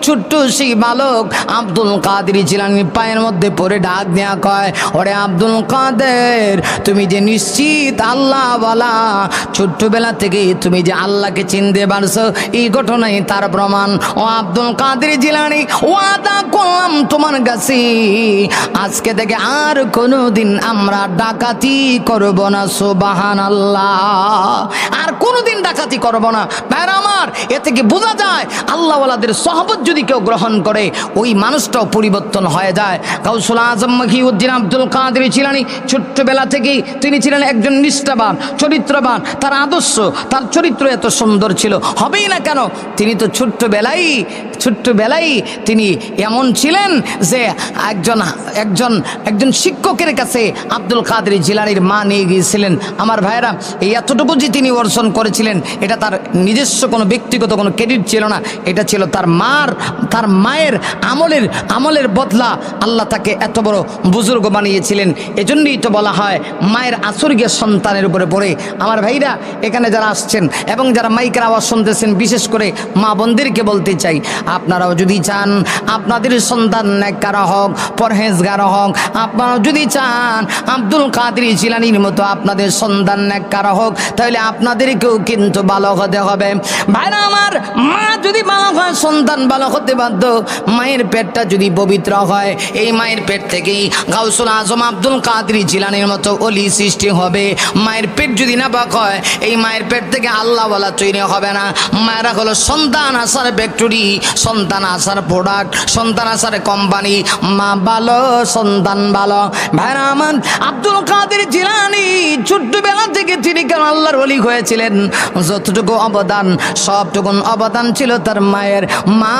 ছোট্ট সেই বালক আব্দুল কাদের জিলানীর পায়ের মধ্যে পড়ে ডাক দেয়া কয়, ওরে আব্দুল কাদের, তুমি যে নিশ্চিত আল্লাহওয়ালা, ছোট্টবেলা থেকে তুমি যে আল্লাহকে চিনতে পারছো, এই ঘটনাই তার প্রমাণ। ও আব্দুল কাদের জিলানী, ওয়াদা করলাম তোমার কাছে, আজকে থেকে আর কোনোদিন আমরা ডাকাতি করব না। সুবহানাল্লাহ, আর কোনোদিন ডাকাতি করব না। ভাইরা আমার, এ থেকে বোঝা যায় আল্লাহওয়ালাদের সহবত যদি কেউ গ্রহণ করে, ওই মানুষটাও পরিবর্তন হয়ে যায়। গাউসুল আজম মহিউদ্দিন আব্দুল কাদের জিলানী ছোট্টবেলা থেকেই তিনি ছিলেন একজন নিষ্ঠাবান, চরিত্রবান। তার আদর্শ, তার চরিত্র এত সুন্দর ছিল, হবেই না কেন? তিনি তো ছোট্টবেলায় তিনি এমন ছিলেন যে একজন শিক্ষকের কাছে আব্দুল কাদের জিলানীর মা নিয়ে গিয়েছিলেন। আমার ভাইরা, এই এতটুকু যে তিনি অর্জন করেছিলেন, এটা তার নিজস্ব কোনো ব্যক্তিগত কোনো ক্রেডিট ছিল না, এটা ছিল তার মায়ের আমলের বদলা। আল্লাহ তাকে এত বড় বুজুর্গ বানিয়েছিলেন। এজন্যই তো বলা হয় মায়ের আছর গিয়ে সন্তানের উপরে পড়ে। আমার ভাইরা, এখানে যারা আসছেন এবং যারা মাইকের আওয়াজ শুনতেছেন, বিশেষ করে মা বোনদেরকে বলতে চাই, আপনারাও যদি চান আপনাদের সন্তান সন্তান নেককার হোক, পরহেজগার হোক। আপনারা যদি চান আব্দুল কাদের জিলানীর মতো আপনাদের সন্তান নেককার হোক, তাহলে আপনাদেরকেও কিন্তু ভালো হতে হবে। ভাইরা আমার, মা যদি ভালো হয় সন্তান ভালো হতে বাধ্য। মায়ের পেটটা যদি পবিত্র হয়, এই মায়ের পেট থেকেই গাউসুল আজম আব্দুল কাদের জিলানীর মতো ওলি সৃষ্টি হবে। মায়ের পেট যদি নাপাক হয়, এই মায়ের পেট থেকে আল্লাহওয়ালা তৈরি হবে না। মায়েরা হলো সন্তান আসার ফ্যাক্টরি, সন্তান আসার প্রোডাক্ট, সন্তান আসার কোম্পানি। মা ভালো সন্তান ভালো। ভাইরা আমার, আব্দুল কাদের জিলানী ছোট্টবেলা থেকে তিনি কেন আল্লাহর ওলি হয়েছিলেন? যতটুকু অবদান, সবটুকুন অবদান ছিল তার মায়ের। মা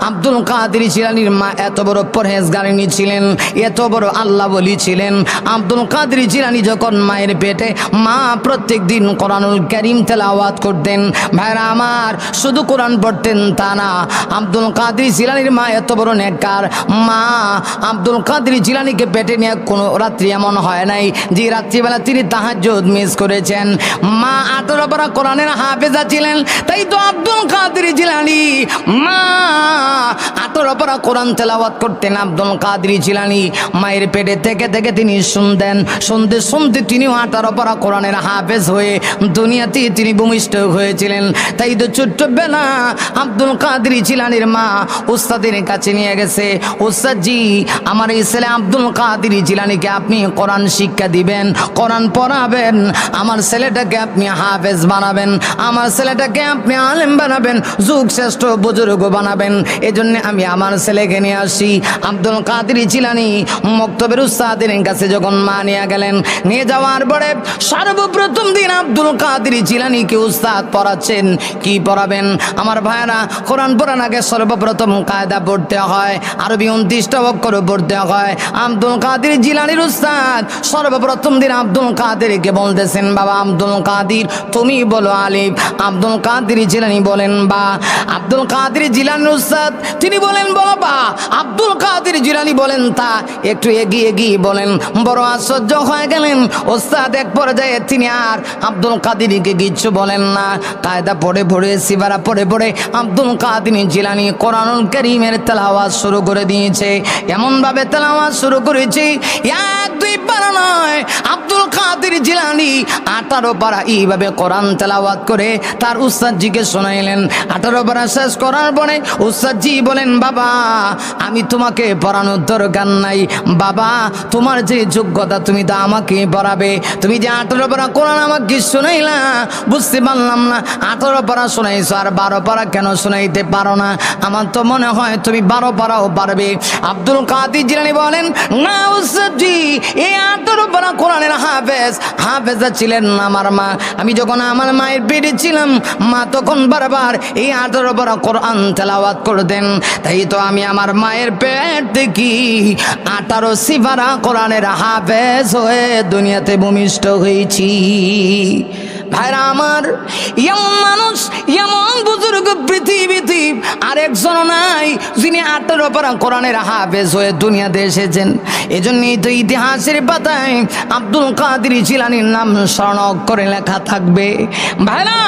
আব্দুল কাদের জিলানীর মা এত বড় পরহেজগারিনী ছিলেন, এত বড় আল্লাহ ওলি ছিলেন। আব্দুল কাদের জিলানী যখন মায়ের পেটে, মা প্রত্যেক দিন কোরআনুল কারীম তেলাওয়াত করতেন। ভাইরা আমার, শুধু কোরআন পড়তেন তা না, আব্দুল কাদের জিলানীর মা এত বড় নেককার। মা আব্দুল কাদের জিলানীকে পেটে নিয়ে কোনো রাত্রি এমন হয় নাই যে রাত্রিবেলা তিনি তাহাজ্জুদ মিস করেছেন। মা 18 পারা কোরআনের হাফেজা ছিলেন। তাই তো আব্দুল কাদের জিলানী মা 18 পারা কোরআন তেলাওয়াত করতেন। আব্দুল কাদের জিলানী মায়ের পেটে থেকে থেকে তিনি শুনতেন। শুনতে শুনতে তিনিও 18 পারা কোরআনের হাফেজ হয়ে দুনিয়াতে তিনি ভূমিষ্ঠ হয়েছিলেন। তাই তো ছোট্টবেলা আব্দুল কাদের জিলানীর মা উস্তাদের কাছে নিয়ে গেছে, উস্তাদ জি, আমার এই ছেলে আব্দুল কাদের জিলানীকে আপনি কোরআন শিক্ষা দিবেন, কোরআন পড়াবেন, আমার ছেলেটাকে আপনি হাফেজ বানাবেন, আমার ছেলেটাকে আপনি আলেম বানাবেন, যুগ শ্রেষ্ঠ বুজুর্গ বানাবেন। এজন্য আমি আমার ছেলেকে নিয়ে আসি। আব্দুল কাদের জিলানী মক্তবের উস্তাদের কাছে যখন মা নিয়ে গেলেন, নিয়ে যাওয়ার পরে সর্বপ্রথম দিন আব্দুল কাদের জিলানীকে উস্তাদ পড়াচ্ছেন। কি পড়াবেন আমার ভাইরা? কোরআন পড়ার আগে সর্বপ্রথম কায়দা পড়তে হয়, আরবি 29টা অক্ষর পড়তে হয়। আব্দুল কাদের জিলানীর উস্তাদ সর্বপ্রথম দিন আব্দুল কাদেরকে বলতেছেন, বাবা আব্দুল কাদের তুমি বলো আলিফ। আব্দুল কাদের জিলানী বলেন বা। আব্দুল কাদের জিলানীর উস্তাদ তিনি বলেন বাবা। আব্দুল কাদের জিলানী বলেন তা। একটু এগিয়ে এগিয়ে বলেন। বড় আশ্চর্য হয়ে গেলেন উস্তাদ। এক পর্যায়ে তিনি আর আব্দুল কাদেরকে কিচ্ছু বলেন না। কায়দা পড়ে পড়ে, সিবারা পড়ে পড়ে আব্দুল কাদের জিলানী কোরআনুল কারীমের তেলাওয়াত শুরু করে দিয়েছে। এমনভাবে তেলাওয়াত শুরু করেছে, 1-2 পারা নয়, আব্দুল কাদের জিলানী 18 পারা এইভাবে কোরআন তেলাওয়াত করে তার উস্তাদজিকে শোনাইলেন। 18 পারা শেষ করার পরে উস্তাদজি বলেন, বাবা আমি তোমাকে পড়ানোর দরকার নাই, বাবা তোমার যে যোগ্যতা তুমি তা আমাকে পড়াবে। তুমি যে 18 পারা কোরআন আমাকে শোনাইলা, বুঝতে পারলাম না। 18 পারা শোনাইছো, আর 12 পারা কেন শোনাইতে পারো না? আমার তো মনে হয় তুমি 12 পারাও পারবে। আব্দুল কাদের জিলানী বলেন, না উস্তাদজি, এই 18 পারা কোরআনের হাফেজা ছিলেন আমার মা। আমি যখন আমার মায়ের পেটে ছিলাম, মা তখন বারবার এই 18 পারা কোরআন তেলাওয়াত করতেন। তাই তো আমি আমার মায়ের পেট থেকে 18 সিফারা কোরআনের হাফেজ হয়ে দুনিয়াতে ভূমিষ্ঠ হয়েছি। ভাইরা আমার, এমন মানুষ, এমন বুজুর্গ পৃথিবীতে আরেকজন নাই যিনি 18 পারা কোরআনের হাফেজ হয়ে দুনিয়াতে এসেছেন। এজন্যই তো ইতিহাসের পাতায় আব্দুল কাদের জিলানীর নাম স্বর্ণ অক্ষরে লেখা থাকবে। ভাইরা,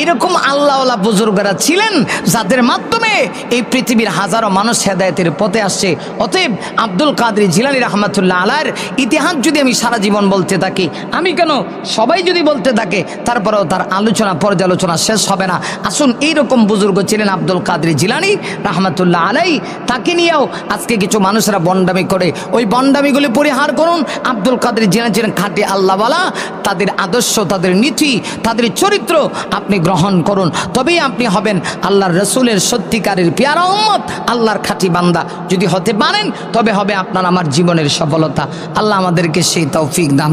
এরকম আল্লাহওয়ালা বুজুর্গরা ছিলেন যাদের মাধ্যমে এই পৃথিবীর হাজারো মানুষ হেদায়েতের পথে আসছে। অতএব আব্দুল কাদের জিলানী রাহমাতুল্লাহ আলাইহির ইতিহাস যদি আমি সারা জীবন বলতে থাকি, আমি কেন সবাই যদি বলতে থাকে, তারপরেও তার আলোচনা পর্যালোচনা শেষ হবে না। আসুন, এইরকম বুজুর্গ ছিলেন আব্দুল কাদের জিলানী রাহমাতুল্লাহ আলাইহি। তাকে নিয়েও আজকে কিছু মানুষরা বন্ডামি করে, ওই বন্ডামিগুলি পরিহার করুন। আব্দুল কাদের জিলানী ছিলেন খাঁটি আল্লাহওয়ালা। তাদের আদর্শ, তাদের নীতি, তাদের চরিত্র আপনি গ্রহণ করুন, তবেই আপনি হবেন আল্লাহর রসুলের সত্যিকারের পেয়ারা উম্মত, আল্লাহর খাঁটি বান্দা। যদি হতে পারেন তবে হবে আপনার আমার জীবনের সফলতা। আল্লাহ আমাদেরকে সেই তৌফিক দান।